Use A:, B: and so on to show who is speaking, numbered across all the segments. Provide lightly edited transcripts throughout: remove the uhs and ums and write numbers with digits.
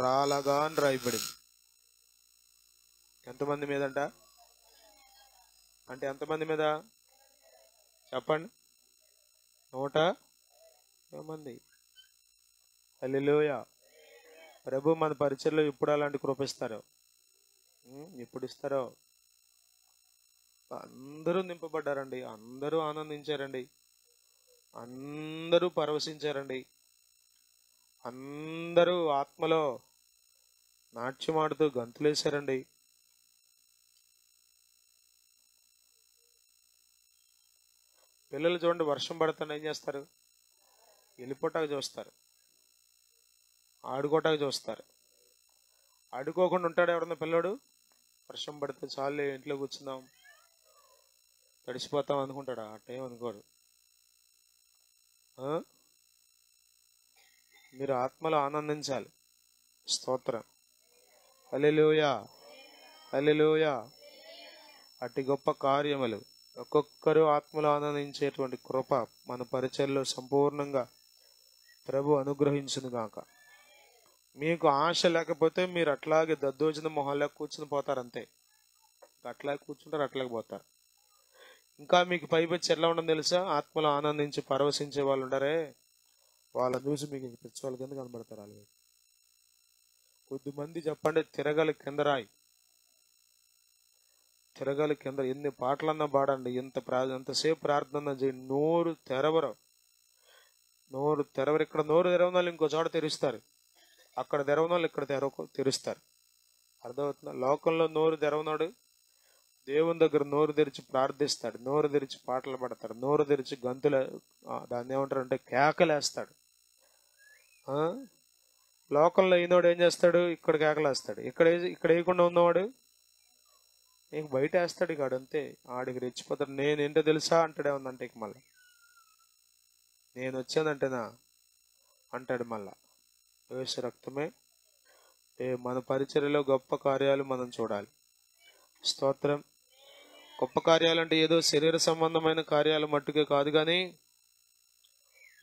A: రాలగా అని రాయబడింది. ఎంతమంది మీదంట? అంటే ఎంతమంది మీద చెప్పండి? 100 మంది. హల్లెలూయా. ప్రభు మన పరిచయలో ఇప్పుడు అలాంటి కృప ఇస్తారో, ఇప్పుడు ఇస్తారో. అందరూ నింపబడ్డారండి, అందరూ ఆనందించారండి, అందరూ పరవశించారండి, అందరూ ఆత్మలో నాట్యమాడుతూ గంతులేశారండి. పిల్లలు చూడండి, వర్షం పడుతున్న ఏం చేస్తారు? వెళ్ళిపోటాకు చూస్తారు, ఆడుకోటాకు చూస్తారు. ఆడుకోకుండా ఉంటాడు ఎవరన్నా పిల్లడు? వర్షం పడితే చాలు ఇంట్లో కూర్చుందాం, తడిసిపోతాం అనుకుంటాడా? అట్టేం అనుకోడు. మీరు ఆత్మలో ఆనందించాలి. స్తోత్రం. హల్లెలూయా, హల్లెలూయా. అట్టి గొప్ప కార్యములు ఒక్కొక్కరు ఆత్మలో ఆనందించేటువంటి కృప మన పరిచయంలో సంపూర్ణంగా ప్రభు అనుగ్రహించును గాక. మీకు ఆశ లేకపోతే మీరు అట్లాగే దద్దోజన మొహాల్లో కూర్చుని పోతారు అంతే. అట్లాగే కూర్చుంటారు, అట్లాగే పోతారు. ఇంకా మీకు పైపెచ్చి ఎట్లా ఉండదు తెలుసా? ఆత్మలో ఆనందించి పరవశించే వాళ్ళు ఉండరే, వాళ్ళని చూసి మీకు పిచ్చి వాళ్ళ కింద కనబడతారు. వాళ్ళు కొద్దిమంది చెప్పండి, తిరగలి కింద రాయి, తిరగలి కింద. ఎన్ని పాటలన్నా పాడండి, ఎంతసేపు ప్రార్థన చేయండి, నోరు తెరవరు. ఇక్కడ నోరు తెరవనాలు ఇంకో చోట తెరుస్తారు, అక్కడ తెరవనాలు ఇక్కడ తెరుస్తారు. అర్థమవుతుందా? లోకంలో నోరు తెరవనాడు దేవుని దగ్గర నోరు తెరిచి ప్రార్థిస్తాడు, నోరు తెరిచి పాటలు పాడతాడు, నోరు తెరిచి గంతులు, దాన్ని ఏమంటారు అంటే కేకలేస్తాడు. లోకంలో అయినోడు ఏం చేస్తాడు? ఇక్కడ కేకలేస్తాడు. ఇక్కడ వేయకుండా ఉన్నవాడు నీకు బయట వేస్తాడు. ఇక ఆడంతే, ఆడికి రెచ్చిపోతాడు. నేనేంటో తెలుసా అంటాడే ఉందంటే, ఇక మళ్ళా నేను వచ్చానంటేనా అంటాడు. మళ్ళా యేసు రక్తమే. మన పరిచర్యలో గొప్ప కార్యాలు మనం చూడాలి. స్తోత్రం. గొప్ప కార్యాలు అంటే ఏదో శరీర సంబంధమైన కార్యాలు మట్టుకే కాదు, కానీ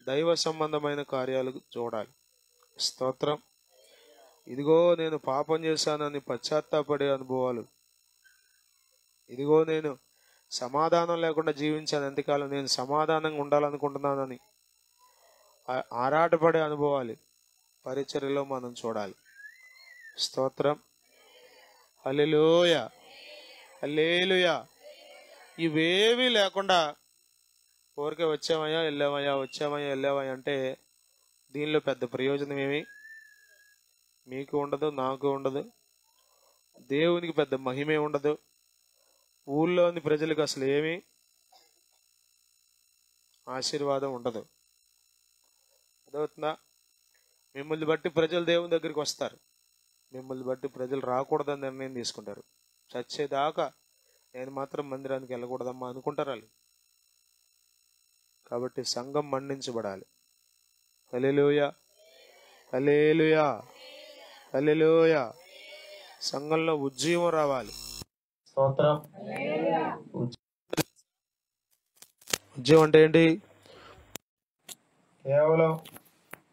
A: దైవ సంబంధమైన కార్యాలు చూడాలి. స్తోత్రం. ఇదిగో నేను పాపం చేశానని పశ్చాత్తాపడే అనుభవాలు, ఇదిగో నేను సమాధానం లేకుండా జీవించాను, ఎంతకాలం నేను సమాధానంగా ఉండాలనుకుంటున్నానని ఆరాటపడే అనుభవాలు పరిచర్యలో మనం చూడాలి. స్తోత్రం. హల్లెలూయా, హల్లెలూయా. ఇవేమీ లేకుండా ఊరికే వచ్చామయ్యా వెళ్ళామయ్యా, వచ్చామయ్యా వెళ్ళామయ్యా అంటే దీనిలో పెద్ద ప్రయోజనం ఏమి మీకు ఉండదు, నాకు ఉండదు, దేవునికి పెద్ద మహిమే ఉండదు, ఊళ్ళోని ప్రజలకు అసలు ఏమీ ఆశీర్వాదం ఉండదు. అదవుతుందా? మిమ్మల్ని బట్టి ప్రజలు దేవుని దగ్గరికి వస్తారు, మిమ్మల్ని బట్టి ప్రజలు రాకూడదని నిర్ణయం తీసుకుంటారు. చచ్చేదాకా నేను మాత్రం మందిరానికి వెళ్ళకూడదమ్మా అనుకుంటారు వాళ్ళు. కాబట్టి సంఘం మండించబడాలి. హల్లెలూయా, హల్లెలూయా, హల్లెలూయా. సంఘంలో ఉజ్జీవం రావాలి. స్తోత్రం. ఉజ్జీవం అంటే ఏంటి? కేవలం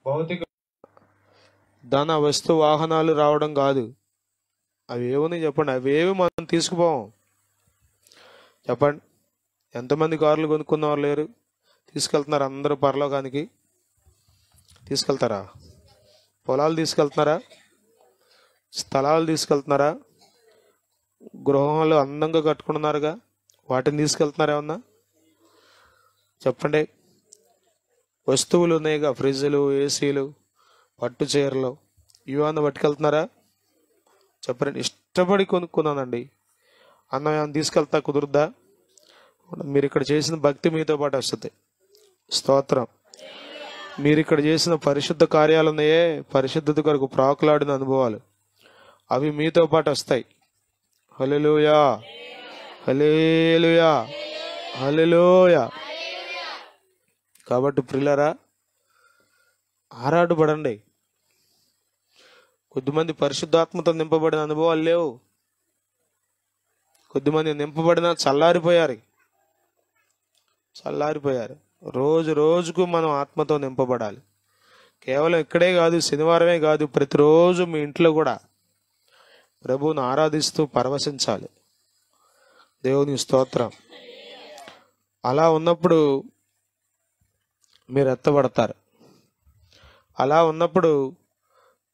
A: భౌతిక ధన వస్తు వాహనాలు రావడం కాదు. అవి ఏమని చెప్పండి? అవేవి మనం తీసుకుపోం. చెప్పండి, ఎంతమంది కార్లు కొనుక్కున్న వాళ్ళు లేరు? తీసుకెళ్తున్నారు అందరూ పరలోకానికి. తీసుకెళ్తారా? పొలాలు తీసుకెళ్తున్నారా? స్థలాలు తీసుకెళ్తున్నారా? గృహాలు అందంగా కట్టుకుంటున్నారుగా, వాటిని తీసుకెళ్తున్నారా ఏమన్నా? చెప్పండి. వస్తువులు ఉన్నాయిగా, ఫ్రిడ్జ్లు, ఏసీలు, పట్టు చీరలు, ఇవన్నీ పట్టుకెళ్తున్నారా? చెప్పండి. ఇష్టపడి కొనుక్కున్నానండి అన్న తీసుకెళ్తా కుదురుద్దా? మీరు ఇక్కడ చేసిన భక్తి మీతో పాటు వస్తుంది. స్తోత్రం. మీరు ఇక్కడ చేసిన పరిశుద్ధ కార్యాలు ఉన్నాయే, పరిశుద్ధత కొరకు ప్రాకులాడిన అనుభవాలు, అవి మీతో పాటు వస్తాయి. హల్లెలూయా, హల్లెలూయా, హల్లెలూయా. కాబట్టి ప్రియులారా, ఆరాటపడండి. కొద్దిమంది పరిశుద్ధాత్మతో నింపబడిన అనుభవాలు లేవు, కొద్దిమంది నింపబడిన చల్లారిపోయారు. రోజు రోజుకు మనం ఆత్మతో నింపబడాలి. కేవలం ఇక్కడే కాదు, శనివారమే కాదు, ప్రతిరోజు మీ ఇంట్లో కూడా ప్రభువును ఆరాధిస్తూ పరవశించాలి. దేవుని స్తోత్రం. అలా ఉన్నప్పుడు మీరు ఎత్తబడతారు. అలా ఉన్నప్పుడు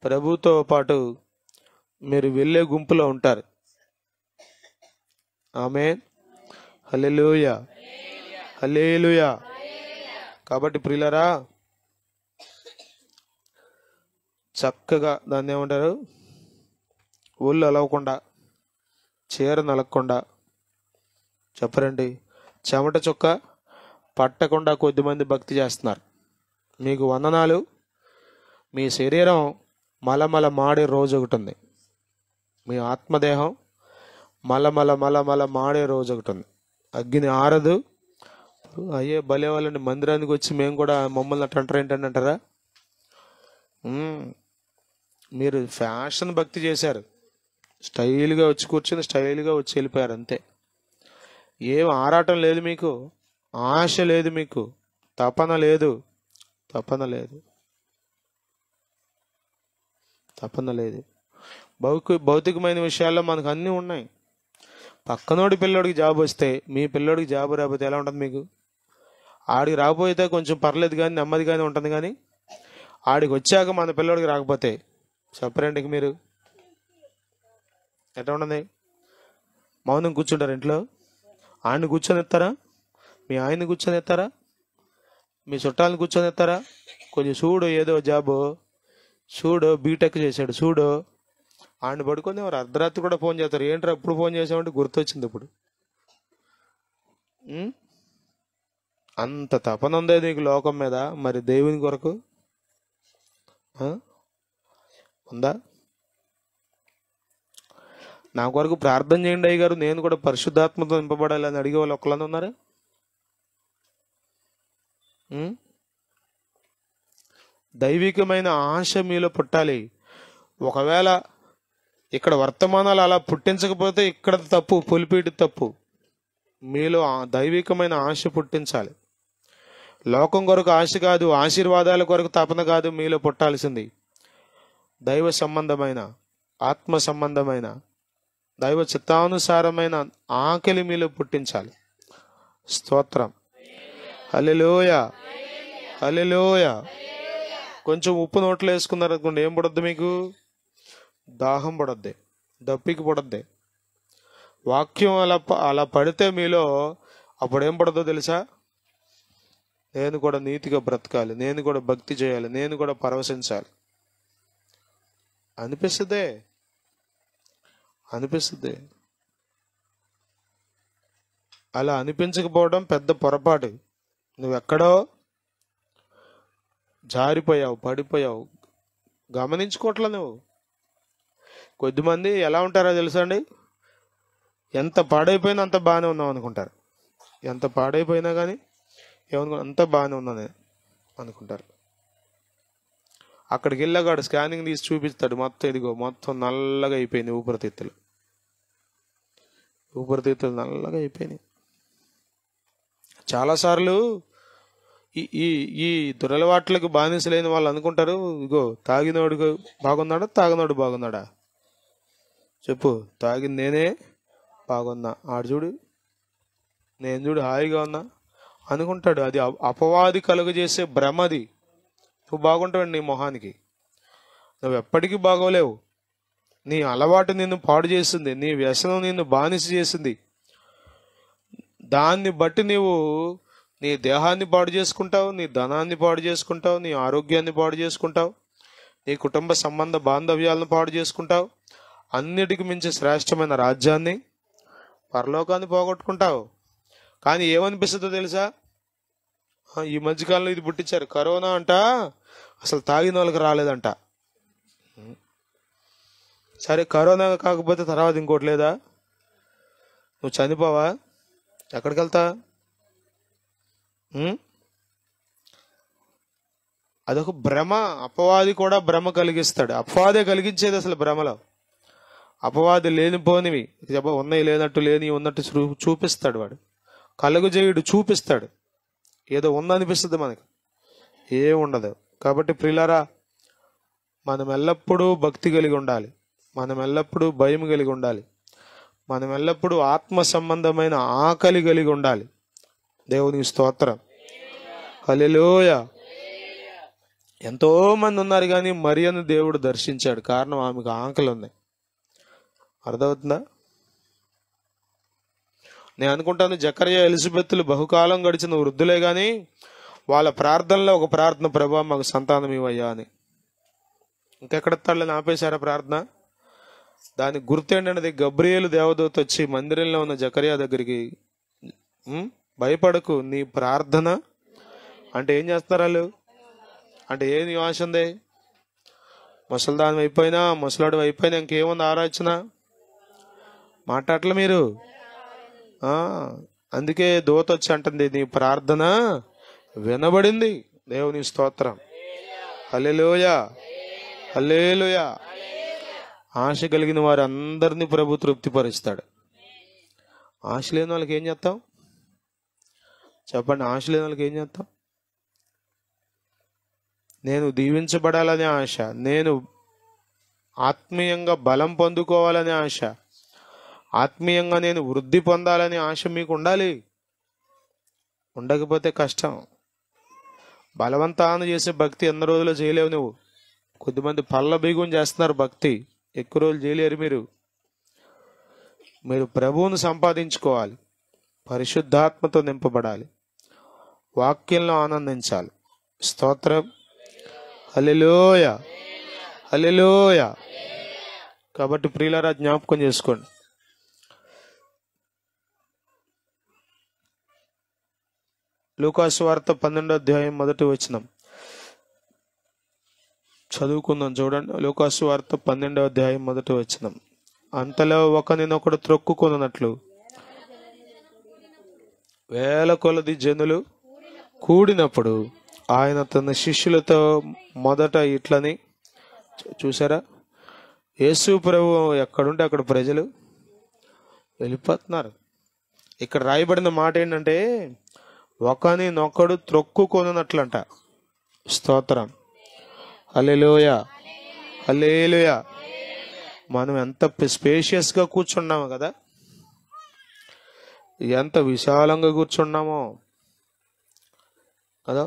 A: ప్రభుతో పాటు మీరు వెళ్ళే గుంపులో ఉంటారు. ఆమేన్. హల్లెలూయా, హల్లెలూయా. కాబట్టి ప్రియులారా, చక్కగా దాన్ని ఏమంటారు, ఊళ్ళు అలవకుండా, చీర నలగకుండా, చెప్పరండి, చెమట చుక్క పట్టకుండా కొద్దిమంది భక్తి చేస్తున్నారు. మీకు వందనాలు. మీ శరీరం మలమల మాడే రోజు ఒకటి ఉంది. మీ ఆత్మదేహం మలమల మాడే రోజు ఒకటి ఉంది. అగ్ని ఆరదు. అయ్యే భలే వాళ్ళండి, మందిరానికి వచ్చి మేము కూడా మమ్మల్ని అట్ట అంటారు ఏంటంటే అంటారా? మీరు ఫ్యాషన్ భక్తి చేశారు. స్టైల్గా వచ్చి కూర్చొని స్టైల్గా వచ్చి వెళ్ళిపోయారు అంతే. ఏం ఆరాటం లేదు మీకు, ఆశ లేదు మీకు, తపన లేదు, తపన లేదు, తపన లేదు. భౌతికమైన విషయాల్లో మనకు అన్నీ ఉన్నాయి. పక్కనోడి పిల్లోడికి జాబ్ వస్తే మీ పిల్లోడికి జాబ్ రాకపోతే ఎలా ఉంటుంది మీకు? ఆడికి రాకపోతే కొంచెం పర్లేదు కానీ నెమ్మదిగానే ఉంటుంది, కానీ ఆడికి వచ్చాక మన పిల్లోడికి రాకపోతే చెప్పరండి మీరు ఎట్లా ఉంటుంది? మౌనం కూర్చుంటారు ఇంట్లో. ఆయన్ని కూర్చొని ఎత్తారా? మీ ఆయన్ని కూర్చొని ఎత్తారా? మీ చుట్టాలను కూర్చొని ఎత్తారా? కొంచెం చూడు, ఏదో జాబు చూడు, బీటెక్ చేశాడు చూడు, ఆయన పడుకొని వారు అర్ధరాత్రి కూడా ఫోన్ చేస్తారు. ఏంట్రా ఎప్పుడు ఫోన్ చేసామంటే గుర్తొచ్చింది ఇప్పుడు. అంత తపన ఉందే నీకు లోకం మీద, మరి దేవుని కొరకు ఉందా? నా కొరకు ప్రార్థన చేయండి అయ్య గారు, నేను కూడా పరిశుద్ధాత్మతో నింపబడాలి అని అడిగే వాళ్ళు ఒక్కళ్ళని ఉన్నారా? దైవికమైన ఆశ మీలో పుట్టాలి. ఒకవేళ ఇక్కడ వర్తమానాలు అలా పుట్టించకపోతే ఇక్కడ తప్పు, పొలిపేటి తప్పు. మీలో దైవికమైన ఆశ పుట్టించాలి. లోకం కొరకు ఆశ కాదు, ఆశీర్వాదాల కొరకు తపన కాదు, మీలో పుట్టాల్సింది దైవ సంబంధమైన, ఆత్మ సంబంధమైన, దైవ చిత్తానుసారమైన ఆకలి మీలో పుట్టించాలి. స్తోత్రం. హల్లెలూయా, హల్లెలూయా. కొంచెం ఉప్పు నోట్లో వేసుకున్నారు అనుకోండి, ఏం పడద్దు మీకు? దాహం పడద్ది, దప్పికి పడద్ది. వాక్యం అలా పడితే మీలో అప్పుడు ఏం పడదో తెలుసా? నేను కూడా నీతిగా బ్రతకాలి, నేను కూడా భక్తి చేయాలి, నేను కూడా పరవశించాలి అనిపిస్తుంది, అనిపిస్తుంది. అలా అనిపించకపోవడం పెద్ద పొరపాటు. నువ్వెక్కడో జారిపోయావు, పడిపోయావు, గమనించుకోవట్లే నువ్వు. కొద్దిమంది ఎలా ఉంటారో తెలుసా అండి? ఎంత పాడైపోయినా అంత బాగానే ఉన్నావు అనుకుంటారు. ఎంత పాడైపోయినా కానీ ఏమనుకో అంత బాగానే ఉన్నాను అనుకుంటారు. అక్కడికి వెళ్ళగాడు స్కానింగ్ తీసి చూపిస్తాడు, మొత్తం ఇదిగో మొత్తం నల్లగా అయిపోయింది, ఊపిరితిత్తులు నల్లగా అయిపోయినాయి. చాలాసార్లు ఈ ఈ దురలవాట్లకు బానిసలైన వాళ్ళు అనుకుంటారు, ఇగో తాగినోడు బాగున్నాడా, తాగినోడు బాగున్నాడా? చెప్పు. తాగింది నేనే బాగున్నా, ఆడు చూడు నేను చూడు హాయిగా ఉన్నా అనుకుంటాడు. అది అపవాది కలుగజేసే భ్రమది. నువ్వు బాగుంటావు నీ మొహానికి, నువ్వు ఎప్పటికీ బాగోలేవు. నీ అలవాటు నిన్ను పాడు చేసింది, నీ వ్యసనం నిన్ను బానిస చేసింది. దాన్ని బట్టి నీవు నీ దేహాన్ని పాడు చేసుకుంటావు, నీ ధనాన్ని పాడు చేసుకుంటావు, నీ ఆరోగ్యాన్ని పాడు చేసుకుంటావు, నీ కుటుంబ సంబంధ బాంధవ్యాలను పాడు చేసుకుంటావు, అన్నిటికి మించి శ్రేష్టమైన రాజ్యాన్ని, పరలోకాన్ని పోగొట్టుకుంటావు. కానీ ఏమనిపిస్తుందో తెలుసా? ఈ మధ్యకాలంలో ఇది పుట్టించారు, కరోనా అంట అసలు తాగిన వాళ్ళకి రాలేదంట. సరే, కరోనా కాకపోతే తర్వాత ఇంకోటి లేదా? నువ్వు చనిపోవా? ఎక్కడికి వెళ్తా? అదొక భ్రమ. అపవాది కూడా భ్రమ కలిగిస్తాడు. అపవాదే కలిగించేది అసలు భ్రమలో. అపవాది లేనిపోనివి ఉన్నాయి లేనట్టు, లేని ఉన్నట్టు చూపిస్తాడు వాడు. కలుగు చేయుడు చూపిస్తాడు. ఏదో ఉందనిపిస్తుంది మనకి, ఏముండదు. కాబట్టి ప్రియులారా, మనం ఎల్లప్పుడూ భక్తి కలిగి ఉండాలి, మనం ఎల్లప్పుడూ భయం కలిగి ఉండాలి, మనం ఎల్లప్పుడూ ఆత్మ సంబంధమైన ఆకలి కలిగి ఉండాలి. దేవునికి స్తోత్రం. హల్లెలూయా. ఎంతో మంది ఉన్నారు కానీ మరియను దేవుడు దర్శించాడు. కారణం, ఆమెకు ఆకలి ఉంది. అర్థమవుతుందా? నేను అనుకుంటాను జకర్యా ఎలిజబెత్లు బహుకాలం గడిచిన వృద్ధులే కానీ వాళ్ళ ప్రార్థనలో ఒక ప్రార్థన, ప్రభా మాకు సంతానం ఇవ్వయ్యా అని. ఇంకెక్కడెత్తాళ్ళని ఆపేశారా ప్రార్థన? దానికి గుర్తేంటనేది, గబ్రియేలు దేవదూత వచ్చి మందిరంలో ఉన్న జకర్యా దగ్గరికి, భయపడకు, నీ ప్రార్థన అంటే ఏం చేస్తున్నారు వాళ్ళు అంటే, ఏది ఆశ ఉంది? ముసలిదాని అయిపోయినా, ముసలాడు అయిపోయినా ఇంకేముంది ఆలోచన? మాట్లాడలే మీరు. అందుకే దూత వచ్చి అంటుంది, నీ ప్రార్థన వినబడింది. దేవుని స్తోత్రం. హల్లెలూయా, హల్లెలూయా. ఆశ కలిగిన వారు అందరినీ ప్రభు తృప్తిపరుస్తాడు. ఆశ లేని వాళ్ళకి ఏం చేస్తాం చెప్పండి? ఆశ లేని వాళ్ళకి ఏం చేస్తాం? నేను దీవించబడాలనే ఆశ, నేను ఆత్మీయంగా బలం పొందుకోవాలనే ఆశ, ఆత్మీయంగా నేను వృద్ధి పొందాలనే ఆశ మీకు ఉండాలి. ఉండకపోతే కష్టం. బలవంతాన్ని చేసే భక్తి ఎన్ని రోజులు చేయలేవు నువ్వు. కొద్దిమంది పళ్ళ బీగం చేస్తున్నారు భక్తి, ఎక్కువ రోజులు చేయలేరు. మీరు ప్రభువును సంపాదించుకోవాలి, పరిశుద్ధాత్మతో నింపబడాలి, వాక్యంలో ఆనందించాలి. స్తోత్రం. హల్లెలూయా, హల్లెలూయా. కాబట్టి ప్రియులారా, జ్ఞాపకం చేసుకోండి. లూకాసు వార్త 12వ అధ్యాయం 1వ వచనం చదువుకుందాం. చూడండి, లూకాసు వార్త 12వ అధ్యాయం 1వ వచనం. అంతలో ఒకనినొకడు త్రొక్కుకొనున్నట్లు వేల కొలది జనులు కూడినప్పుడు ఆయన తన శిష్యులతో మొదట ఇట్లని, చూసారా, యేసు ప్రభు ఎక్కడుంటే అక్కడ ప్రజలు వెళ్ళిపోతున్నారు. ఇక్కడ రాయబడిన మాట ఏంటంటే, ఒకనినొకడు త్రొక్కుకొనున్నట్లంట. స్తోత్రం. హల్లెలూయా, హల్లెలూయా. మనం ఎంత స్పేషియస్గా కూర్చున్నాము కదా, ఎంత విశాలంగా కూర్చున్నామో కదా.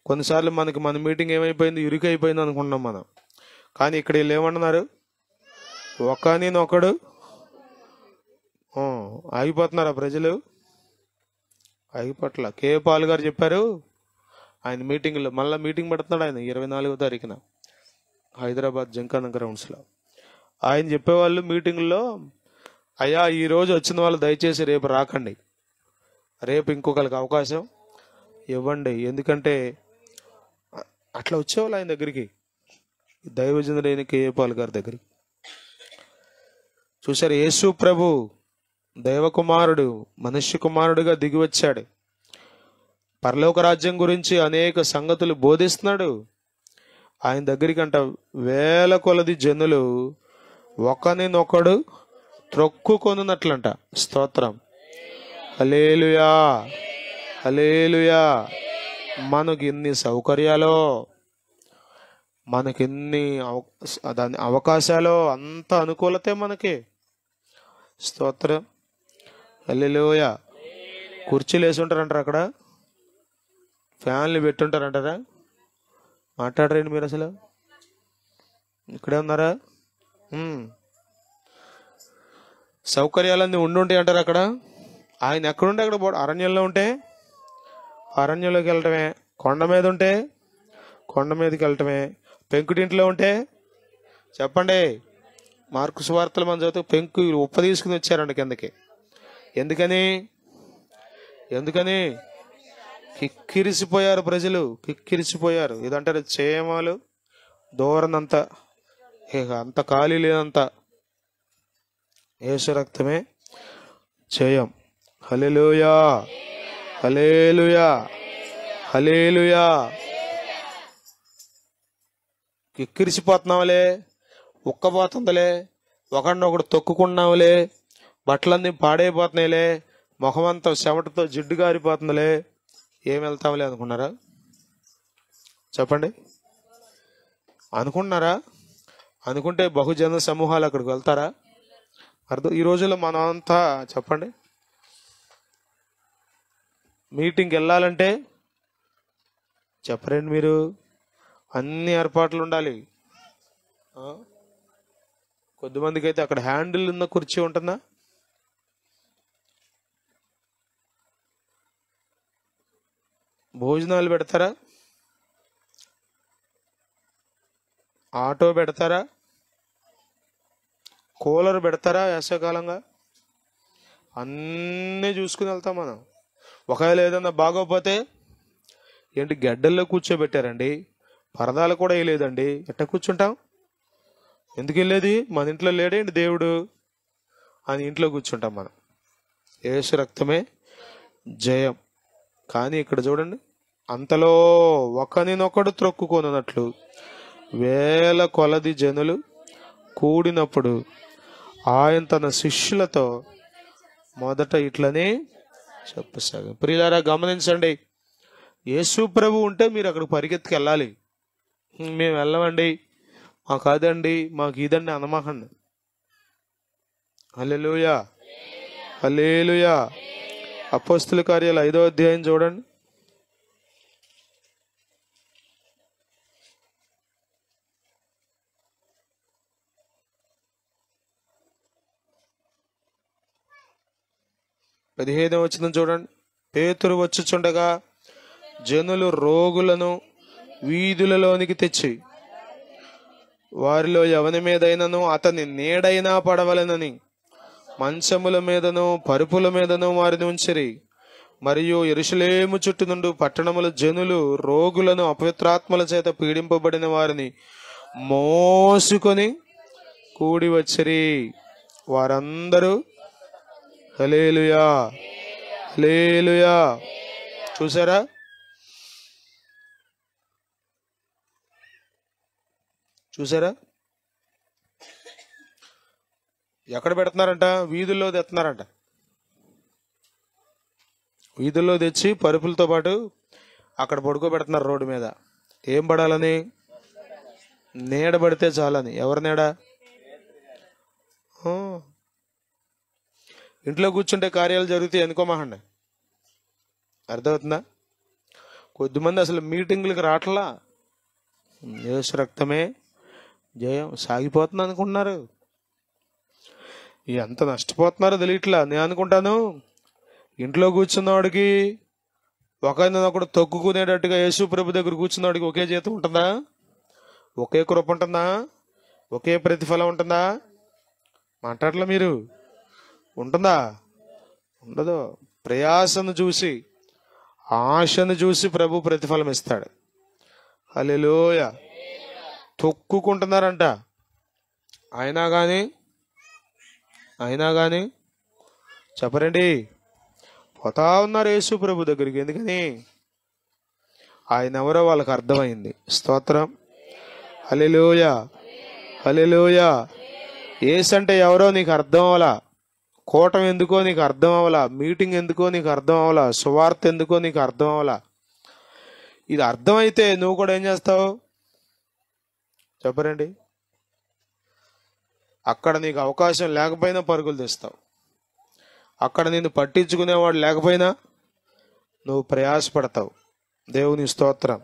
A: కొన్నిసార్లు మన మీటింగ్ ఏమైపోయింది, ఇరుకైపోయింది అనుకుంటున్నాం మనం. కానీ ఇక్కడ వీళ్ళు ఏమంటున్నారు, ఒకనినొకడు. ఆగిపోతున్నారా ప్రజలు? ఆగిపోట్ల. కే పాల్ గారు చెప్పారు ఆయన మీటింగ్లో, మళ్ళీ మీటింగ్ పెడుతున్నాడు ఆయన 24వ తారీఖున హైదరాబాద్ జంకాన గ్రౌండ్స్లో. ఆయన చెప్పేవాళ్ళు మీటింగ్లో, అయ్యా ఈరోజు వచ్చిన వాళ్ళు దయచేసి రేపు రాకండి, రేపు ఇంకొకరికి అవకాశం ఇవ్వండి. ఎందుకంటే అట్లా వచ్చేవాళ్ళు ఆయన దగ్గరికి, దైవజనుడైన కే పాల్ గారి దగ్గరికి. చూసారు, యేసు ప్రభు దైవకుమారుడు, మనుష్య కుమారుడుగా దిగి వచ్చాడు. పరలోక రాజ్యం గురించి అనేక సంగతులు బోధిస్తున్నాడు. ఆయన దగ్గరికి అంట వేల కొలది జనులు ఒకనినొకడు త్రొక్కుకొనున్నట్లంట. స్తోత్రం. హల్లెలూయా, హల్లెలూయా. మనకి ఎన్ని సౌకర్యాలో, మనకెన్ని దాని అవకాశాలు, అంత అనుకూలతే మనకి. స్తోత్రం. హల్లెలూయా. కుర్చీలు వేసి ఉంటారంటారు అక్కడ, ఫ్యాన్లు పెట్టుంటారంటారా? మాట్లాడరండి మీరు అసలు, ఇక్కడే ఉన్నారా? సౌకర్యాలన్నీ ఉండుంటాయి అంటారు అక్కడ. ఆయన ఎక్కడుంటే అక్కడ అరణ్యంలో ఉంటే అరణ్యంలోకి వెళ్ళటమే, కొండ మీద ఉంటే కొండ మీదకి వెళ్ళటమే, పెంకుటింట్లో ఉంటే చెప్పండి, మార్కు సువార్తలు మన చదివితే పెంకు ఉప్ప తీసుకుని వచ్చారంట కిందకి. ఎందుకని కిక్కిరిసిపోయారు ప్రజలు, కిక్కిరిసిపోయారు. ఇదంటారు చేయమాలు దూరనంత, అంత ఖాళీ లేనంత. యేసు రక్తమే చేయం. హల్లెలూయా, హల్లెలూయా, హల్లెలూయా. కిక్కిరిసిపోతున్నావులే, ఉక్కపోతుందిలే, ఒకడినొకడు తొక్కుకున్నావులే, బట్టలన్నీ పాడైపోతున్నాయిలే, ముఖమంతా చెమటతో జిడ్డు గారిపోతుందిలే, ఏం వెళ్తాంలే అనుకున్నారా? చెప్పండి. అనుకుంటున్నారా? అనుకుంటే బహుజన సమూహాలు అక్కడికి వెళ్తారా? అర్థం. ఈ రోజుల్లో మనం అంతా చెప్పండి, మీటింగ్కి వెళ్ళాలంటే చెప్పరండి మీరు, అన్ని ఏర్పాట్లు ఉండాలి. కొద్దిమందికి అయితే అక్కడ హ్యాండిల్ ఉన్న కుర్చీ ఉంటుందా? భోజనాలు పెడతారా? ఆటో పెడతారా? కూలర్ పెడతారా? వేసవకాలంగా అన్నీ చూసుకుని వెళ్తాం మనం. ఒకవేళ ఏదన్నా బాగోపోతే ఏంటి గడ్డల్లో కూర్చోబెట్టారండి, పరదాలు కూడా వేయలేదండి, ఎట్ట కూర్చుంటాం? ఎందుకు వెళ్ళేది? మన ఇంట్లో లేడేంటి దేవుడు అని ఇంట్లో కూర్చుంటాం మనం. యేసు రక్తమే జయం. కానీ ఇక్కడ చూడండి, అంతలో ఒకనినొకడు త్రొక్కుకొనున్నట్లు వేల కొలది జనులు కూడినప్పుడు ఆయన తన శిష్యులతో మొదట ఇట్లనే చెప్పసాగాడు. ప్రియులారా గమనించండి, యేసు ప్రభు ఉంటే మీరు అక్కడికి పరిగెత్తుకు వెళ్ళాలి. మేము వెళ్ళమండి, మాకు కాదండి, మాకు ఇదండి అనమాకండి. హల్లెలూయా, హల్లెలూయా. అపోస్తుల కార్యాలు 5వ అధ్యాయం చూడండి. పదిహేనవ వచనం చూడండి. పేతురు వచ్చుచుండగా జనులు రోగులను వీధులలోనికి తెచ్చి వారిలో ఎవని మీదైనను అతని నీడైనా పడవలెనని మంచముల మీదను పరుపుల మీదను వారిని ఉంచిరి. మరియు యెరూషలేము చుట్టూ నుండి పట్టణముల జనులు రోగులను అపవిత్రాత్మల చేత పీడింపబడిన వారిని మోసుకొని కూడి వచ్చిరి. వారందరూ హల్లెలూయా, హల్లెలూయా. చూసారా? చూసారా? ఎక్కడ పెడుతున్నారంట? వీధుల్లో తెస్తున్నారంట. వీధుల్లో తెచ్చి పరుపులతో పాటు అక్కడ పడుకోబెడుతున్నారు రోడ్డు మీద. ఏం పడాలని? నీడ పడితే చాలని. ఎవరి నీడ? ఇంట్లో కూర్చుంటే కార్యాలు జరుగుతాయి అనుకోమాకండి. అర్థమవుతుందా? కొద్దిమంది అసలు మీటింగ్లకు రావట్లా. యేసు రక్తమే జయం సాగిపోతుంది అనుకుంటున్నారు. ఎంత నష్టపోతున్నారో తెలియట్లా. నేను అనుకుంటాను, ఇంట్లో కూర్చున్నవాడికి ఒకరినొకడు తొక్కుకునేటట్టుగా యేసు ప్రభు దగ్గర కూర్చున్నవాడికి ఒకే జీతం ఉంటుందా? ఒకే కృప ఉంటుందా? ఒకే ప్రతిఫలం ఉంటుందా? మాట్లాడలే మీరు. ఉంటుందా? ఉండదు. ప్రయాసను చూసి, ఆశను చూసి ప్రభు ప్రతిఫలం ఇస్తాడు. హల్లెలూయా. తొక్కుకుంటున్నారంట. అయినా కానీ చెప్పరండి, పోతా ఉన్నారు యేసు ప్రభు దగ్గరికి. ఎందుకని? ఆయన ఎవరో వాళ్ళకి అర్థమైంది. స్తోత్రం, హల్లెలూయా, హల్లెలూయా. యేసు అంటే ఎవరో నీకు అర్థం అవలా. కూటం ఎందుకో నీకు అర్థం అవలా. మీటింగ్ ఎందుకో నీకు అర్థం అవలా. సువార్త ఎందుకో నీకు అర్థం అవలా. ఇది అర్థమైతే నువ్వు కూడా ఏం చేస్తావు చెప్పరండి? అక్కడ నీకు అవకాశం లేకపోయినా పరుగులు తెస్తావు. అక్కడ నిన్ను పట్టించుకునేవాడు లేకపోయినా నువ్వు ప్రయాసపడతావు. దేవుని స్తోత్రం,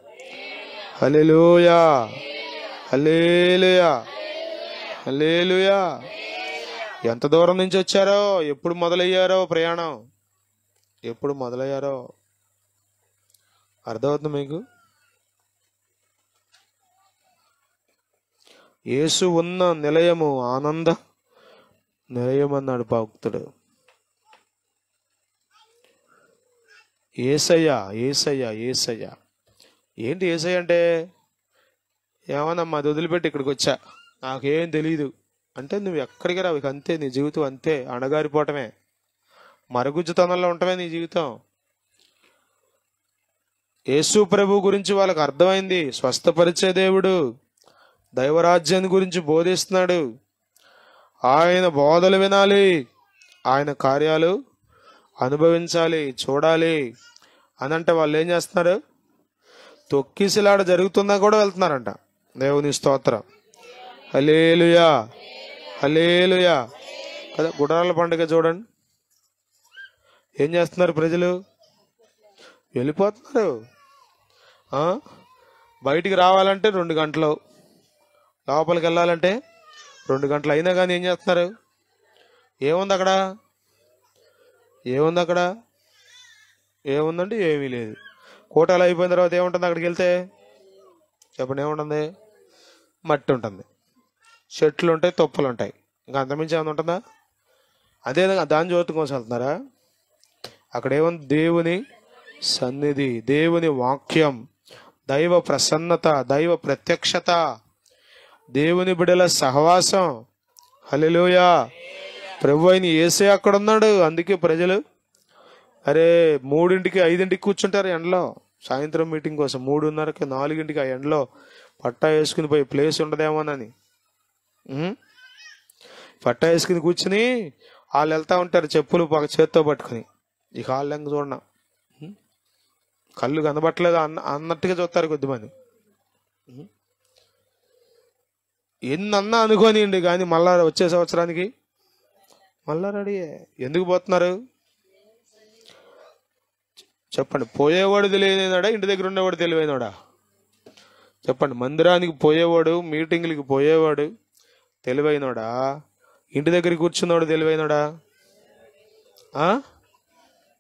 A: హల్లెలూయా, హల్లెలూయా, హల్లెలూయా. ఎంత దూరం నుంచి వచ్చారో, ఎప్పుడు మొదలయ్యారో ప్రయాణం, ఎప్పుడు మొదలయ్యారో అర్థమవుతుంది మీకు? యేసు ఉన్న నిలయము ఆనంద నిలయం అన్నాడు భక్తుడు. యేసయ్యా, యేసయ్యా, యేసయ్యా. ఏంటి యేసయ్య అంటే? ఏమన్నమ్మా అది వదిలిపెట్టి ఇక్కడికి వచ్చా, నాకేం తెలీదు అంటే నువ్వు ఎక్కడికి రావు. ఇక అంతే, నీ జీవితం అంతే. అణగారిపోవటమే, మరుగుజ్జుతనంలో ఉండటమే నీ జీవితం. యేసు ప్రభు గురించి వాళ్ళకి అర్థమైంది. స్వస్థపరిచే దేవుడు, దైవరాజ్యాన్ని గురించి బోధిస్తున్నాడు. ఆయన బోధలు వినాలి, ఆయన కార్యాలు అనుభవించాలి, చూడాలి అని అంటే వాళ్ళు ఏం చేస్తున్నారు? తొక్కిసలాట జరుగుతున్నా కూడా వెళ్తున్నారంట. దేవుని స్తోత్రం. హల్లెలూయా, హల్లెలూయా. కదా, గుడారాల పండుగ చూడండి, ఏం చేస్తున్నారు ప్రజలు? వెళ్ళిపోతున్నారు. బయటికి రావాలంటే 2 గంటలు, లోపలికి వెళ్ళాలంటే 2 గంటలు అయినా కానీ ఏం చేస్తున్నారు? ఏముంది అక్కడ? ఏముంది అక్కడ? ఏముందంటే ఏమీ లేదు. కోటాలు అయిపోయిన తర్వాత ఏముంటుంది అక్కడికి వెళ్తే? చెప్పండి, ఏముంటుంది? మట్టి ఉంటుంది, చెట్లు ఉంటాయి, తొప్పలు ఉంటాయి. ఇంకా అంతమించి ఏమైనా ఉంటుందా? అదే దాని జ్యోతి కోసం వెళ్తున్నారా? అక్కడ ఏముంది? దేవుని సన్నిధి, దేవుని వాక్యం, దైవ ప్రసన్నత, దైవ ప్రత్యక్షత, దేవుని బిడ్డల సహవాసం. హల్లెలూయా. ప్రభు అయిన యేసే అక్కడ ఉన్నాడు. అందుకే ప్రజలు 3ంటికి 5ంటికి కూర్చుంటారు ఎండలో. సాయంత్రం మీటింగ్ కోసం 3:30కి 4ంటికి ఆ ఎండలో పట్టా వేసుకుని పోయి ప్లేస్ ఉండదేమోనని పట్టా వేసుకుని కూర్చుని వాళ్ళు వెళ్తా ఉంటారు, చెప్పులు చేత్తో పట్టుకుని. ఇక వాళ్ళ లెంగ చూడ, కళ్ళు కనబట్టలేదు అన్నట్టుగా చూస్తారు కొద్దిమంది. ఎన్నన్నా అనుకోనిండి కానీ మళ్ళా వచ్చే సంవత్సరానికి మళ్ళా రెడీ. ఎందుకు పోతున్నారు చెప్పండి? పోయేవాడు తెలివైనడా, ఇంటి దగ్గర ఉండేవాడు తెలివైనడా? చెప్పండి. మందిరానికి పోయేవాడు, మీటింగ్లకి పోయేవాడు తెలివైనడా, ఇంటి దగ్గరికి కూర్చున్నాడు తెలివైనడా?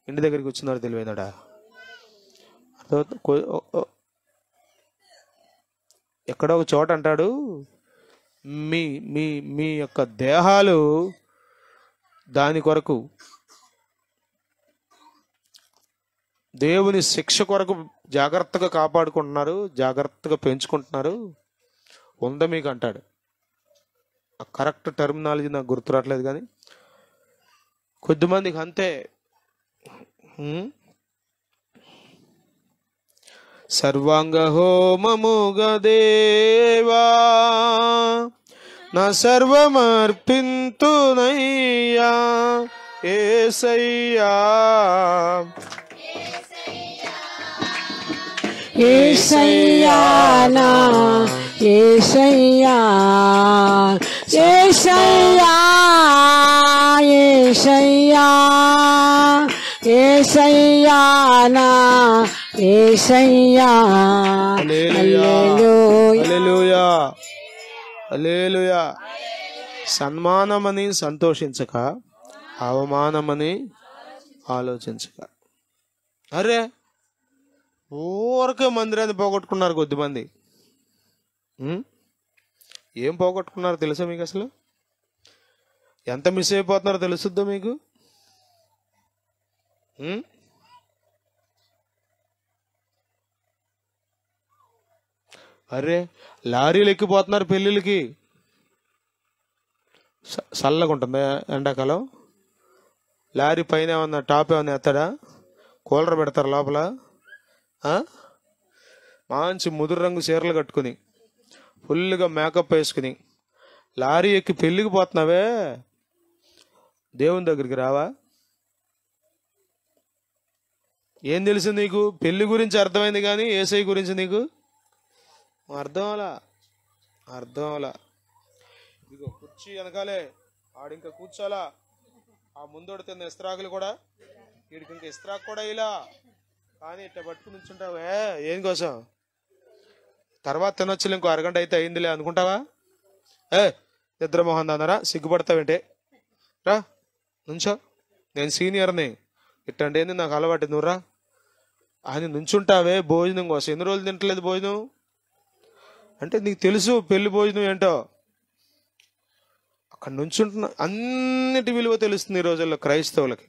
A: ఇంటి దగ్గరికి కూర్చున్నాడు తెలివైనడా? ఎక్కడో ఒక చోట అంటాడు, మీ మీ మీ యొక్క దేహాలు దాని కొరకు, దేవుని శిక్ష కొరకు జాగ్రత్తగా కాపాడుకుంటున్నారు, జాగ్రత్తగా పెంచుకుంటున్నారు, ఉందా మీకు అంటాడు. ఆ కరెక్ట్ టర్మినాలజీ నాకు గుర్తురాట్లేదు కానీ కొద్దిమందికి అంతే. సర్వాంగ హోమముగా దేవా నా సర్వమర్పింతునయ్యా యేసయ్యా,
B: యేసయ్యా నా యేసయ్యా, యేసయ్యా యేసయ్యా, యేసయ్యా నా యేసయ్యా.
A: హల్లెలూయా, హల్లెలూయా. సన్మానమని సంతోషించక, అవమానమని ఆలోచించక. అరే ఊరకే మందిరాన్ని పోగొట్టుకున్నారు కొద్దిమంది. ఏం పోగొట్టుకున్నారో తెలుసా మీకు? అసలు ఎంత మిస్ అయిపోతున్నారో తెలుసుద్దా మీకు? అరే లారీలు ఎక్కిపోతున్నారు పెళ్ళిళ్ళకి. చల్లగా ఉంటుంది ఎండాకాలం. లారీ పైన ఏమన్నా టాప్ ఏమన్నా ఎత్తాడా? కూలర్ పెడతారు లోపల. మంచి ముదురు రంగు చీరలు కట్టుకుని ఫుల్గా మేకప్ వేసుకుని లారీ ఎక్కి పెళ్ళికి పోతున్నావే, దేవుని దగ్గరికి రావా? ఏం తెలుసు నీకు? పెళ్లి గురించి అర్థమైంది కానీ యేసయ్య గురించి నీకు అర్థం అవలా. ఇదిగో కుర్చీ వెనకాలే ఆడింకా కూర్చోాలా, ఆ ముందోడు తిన్న ఇస్త్రాకులు కూడా వీడికి ఇంకా ఇస్త్రాకు కూడా ఇలా, కానీ ఇట్లా పట్టుకుని నుంచుంటావే ఏం కోసం? తర్వాత తినొచ్చులే, ఇంకో అరగంట అయితే అయిందిలే అనుకుంటావా? నిద్రమోహన్ అన్నారా? సిగ్గుపడతావేంటే? రా నుంచో, నేను సీనియర్ని, ఇట్టంటే ఏంది నాకు అలవాటు, నువ్వురా అని నుంచుంటావే భోజనం కోసం. ఎన్ని రోజులు తింటలేదు భోజనం అంటే? నీకు తెలుసు పెళ్లి భోజనం ఏంటో. అక్కడ నుంచుంటున్న అన్నిటి విలువ తెలుస్తుంది ఈ రోజుల్లో క్రైస్తవులకి.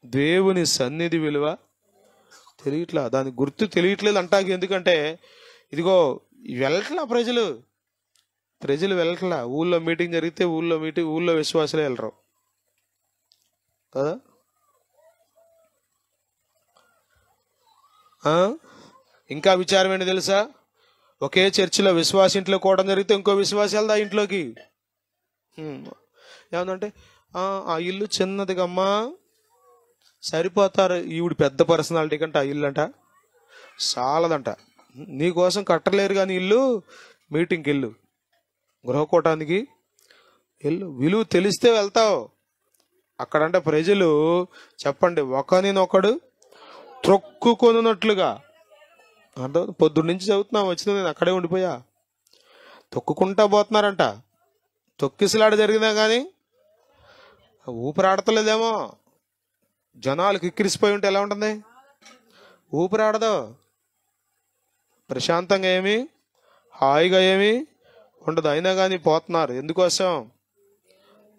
A: దేవుని సన్నిధి విలువ తెలియట్లా, దాని గుర్తు తెలియట్లేదు అంటాకి. ఎందుకంటే ఇదిగో వెళ్ళట్లా ప్రజలు వెళ్ళట్లా. ఊళ్ళో మీటింగ్ జరిగితే ఊళ్ళో విశ్వాసులే వెళ్ళరు కదా. ఇంకా విచారం ఏంటి తెలుసా? ఒకే చర్చిలో విశ్వాస ఇంట్లో కూడా జరిగితే ఇంకో విశ్వాస వెళ్దా ఇంట్లోకి. ఏమందంటే ఆ ఇల్లు చిన్నదిగమ్మా, సరిపోతారు. ఈవిడ పెద్ద పర్సనాలిటీ కంటే ఆ ఇల్లు అంట చాలదంట. నీకోసం కట్టలేరు కానీ ఇల్లు, మీటింగ్కి వెళ్ళు, గృహకూటానికి వెళ్ళు. విలువ తెలిస్తే వెళ్తావు. అక్కడంటే ప్రజలు చెప్పండి ఒకరినొకడు త్రొక్కుకొనున్నట్లుగా. అర్థం? పొద్దున్న నుంచి చదువుతున్నా, వచ్చిన నేను అక్కడే ఉండిపోయా. తొక్కుకుంటా పోతున్నారంట. తొక్కిసలాట జరిగినా కానీ ఊపిరాడతలేదేమో. జనాలు కిక్కిరిసిపోయి ఉంటే ఎలా ఉంటుంది? ఊపిరాడదు. ప్రశాంతంగా ఏమి, హాయిగా ఏమి ఉండదు. అయినా కానీ పోతున్నారు. ఎందుకోసం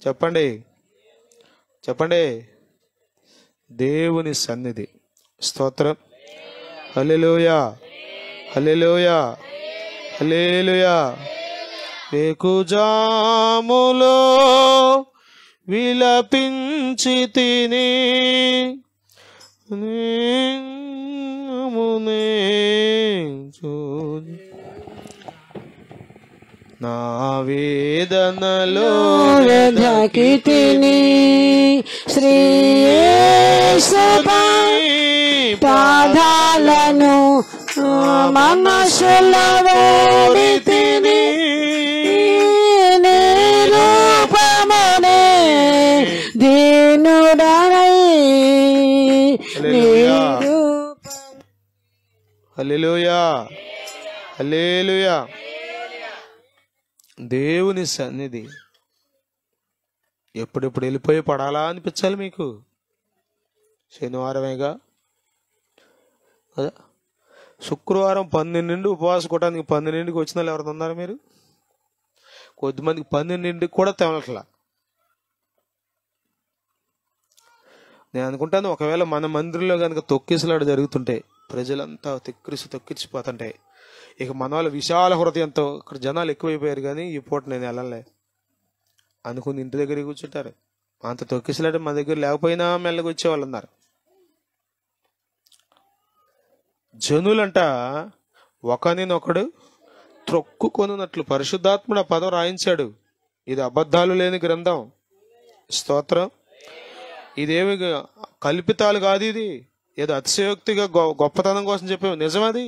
A: చెప్పండి? చెప్పండి. దేవుని సన్నిధి. స్తోత్రం. హల్లెలూయా, హల్లెలూయా, హల్లెలూయా. వేకుజాములో విలపించి తిని నా వేదనలో
B: వెదకితిని శ్రీయేసుపై పాదాలను మనసులో వేడితిని నిరూపమనే దీనుడనై
A: హల్లెలూయా, హల్లెలూయా. దేవుని సన్నిధి ఎప్పుడెప్పుడు వెళ్ళిపోయి పడాలా అనిపించాలి మీకు. శనివారమేగా కదా. శుక్రవారం 12 ఉపవాస కూటానికి 12కి వచ్చిన వాళ్ళు ఎవరు ఉన్నారు మీరు? కొద్దిమందికి 12కి కూడా తెమలట్లా. నేను అనుకుంటాను ఒకవేళ మన మందిరంలో కనుక తొక్కిసలాట జరుగుతుంటే, ప్రజలంతా తొక్కిచ్చిపోతుంటే, ఇక మన వాళ్ళు విశాల హృదయంతో, ఇక్కడ జనాలు ఎక్కువైపోయారు కానీ ఈ పూట నేను వెళ్ళలే అనుకుని ఇంటి దగ్గర కూర్చుంటారు. అంత తొక్కిసలాట మన దగ్గర లేకపోయినా మెల్లగా వచ్చేవాళ్ళు ఉన్నారు. జనులంట ఒకరినొకడు త్రొక్కుకొనున్నట్లు. పరిశుద్ధాత్ముడు ఆ పదం రాయించాడు. ఇది అబద్ధాలు లేని గ్రంథం. స్తోత్రం. ఇదేమి కల్పితాలు కాదు. ఇది ఏదో అతిశయోక్తిగా గొప్పతనం కోసం చెప్పే నిజమది.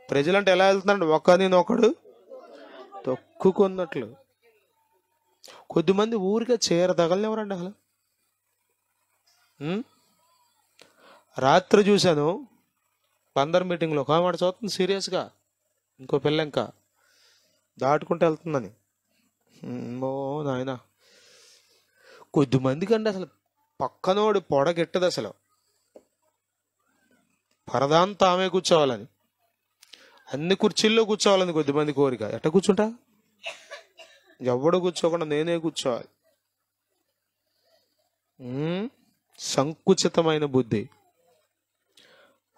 A: ప్రజలంటే ఎలా వెళ్తున్నాడు? ఒకరినొకడు తొక్కుకున్నట్లు. కొద్దిమంది ఊరికే చీర తగలనివ్వరండి అసలు. రాత్రి చూశాను పందర్ మీటింగ్లో ఒక మాట చూస్తుంది సీరియస్గా, ఇంకో పిల్ల ఇంకా దాటుకుంటూ వెళ్తుందని. ఓ నాయన, కొద్దిమందికి అండి అసలు పక్కనోడు పొడగెట్టదు. అసలు పరదాంతా ఆమె కూర్చోవాలని, అన్ని కుర్చీల్లో కూర్చోవాలని కొద్దిమంది కోరిక. ఎట్ట కూర్చుంటా? ఎవడు కూర్చోకుండా నేనే కూర్చోవాలి. సంకుచితమైన బుద్ధి,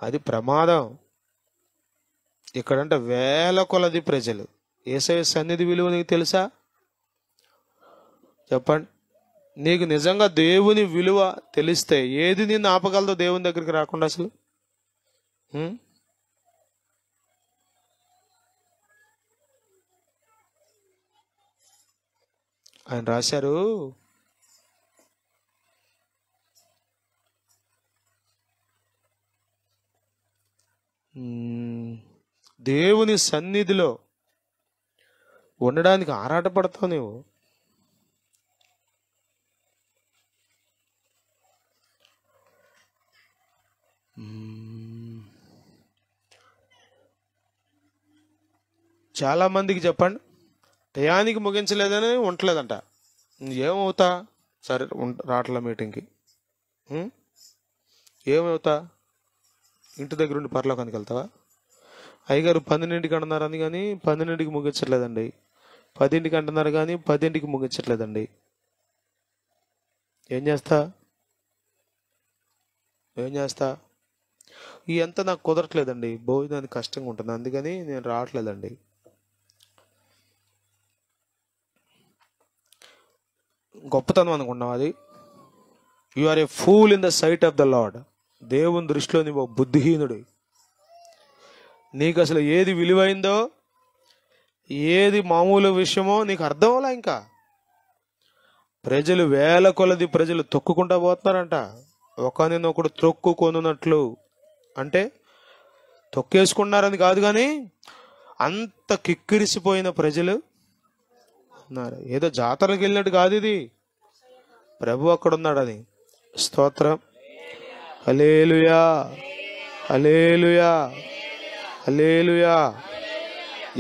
A: అది ప్రమాదం. ఇక్కడంటే వేల కొలది ప్రజలు. యేసయ్య సన్నిధి విలువ నీకు తెలుసా? చెప్పండి. నీకు నిజంగా దేవుని విలువ తెలిస్తే ఏది నిన్ను ఆపగలదో దేవుని దగ్గరికి రాకుండా అసలు? ఆయన రాశారు, దేవుని సన్నిధిలో ఉండడానికి ఆరాటపడతావు నువ్వు. చాలా మందికి చెప్పండి, టయానికి ముగించలేదని ఉండలేదంట. ఏమవుతా? సరే రాట్ల మీటింగ్కి ఏమవుతా? ఇంటి దగ్గర ఉండి పరలోకానికి వెళ్తావా? అయ్యగారు 12కి అంటున్నారని కానీ 12కి ముగించట్లేదండి, 10కి అంటున్నారు కానీ 10కి ముగించట్లేదండి. ఏం చేస్తా? ఈ ఎంత నాకు కుదరట్లేదండి, భోజనానికి కష్టంగా ఉంటుంది, అందుకని నేను రావట్లేదండి. గొప్పతనం అనుకున్నావు అది. You are a fool in the sight of the Lord. దేవుని దృష్టిలో నీవు బుద్ధిహీనుడు. నీకు అసలు ఏది విలువైందో, ఏది మామూలు విషయమో నీకు అర్థం అవ్వలా. ఇంకా ప్రజలు వేల కొలది ప్రజలు తొక్కుకుంటా పోతున్నారంట. ఒకరినొకడు త్రొక్కుకొనున్నట్లు అంటే తొక్కేసుకున్నారని కాదు, కానీ అంత కిక్కిరిసిపోయిన ప్రజలు ఉన్నారు. ఏదో జాతరలకు వెళ్ళినట్టు కాదు ఇది, ప్రభు అక్కడ ఉన్నాడని. స్తోత్రం. హల్లెలూయా, హల్లెలూయా, హల్లెలూయా.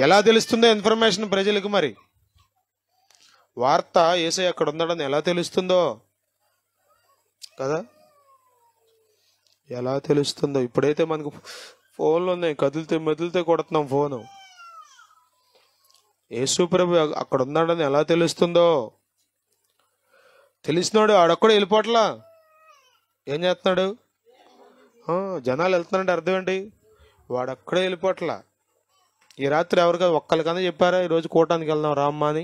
A: ఎలా తెలుస్తుందో ఇన్ఫర్మేషన్ ప్రజలకు? మరి వార్త యేసయ్య అక్కడ ఉన్నాడని ఎలా తెలుస్తుందో కదా, ఎలా తెలుస్తుందో? ఇప్పుడైతే మనకు ఫోన్లు ఉన్నాయి, కదిలితే మెదిలితే కొడుతున్నాం ఫోను. యేసు ప్రభు అక్కడ ఉన్నాడని ఎలా తెలుస్తుందో? తెలిసినాడు ఆడొక్కడే వెళ్ళిపోవట్లా, ఏం చేస్తున్నాడు? జనాలు వెళ్తున్నాడంటే అర్థం ఏంటి? వాడక్కడే వెళ్ళిపోవట్లా. ఈ రాత్రి ఎవరికైనా ఒక్కరికన్నా చెప్పారా ఈరోజు కూటానికి వెళ్దాం రామ్మా అని?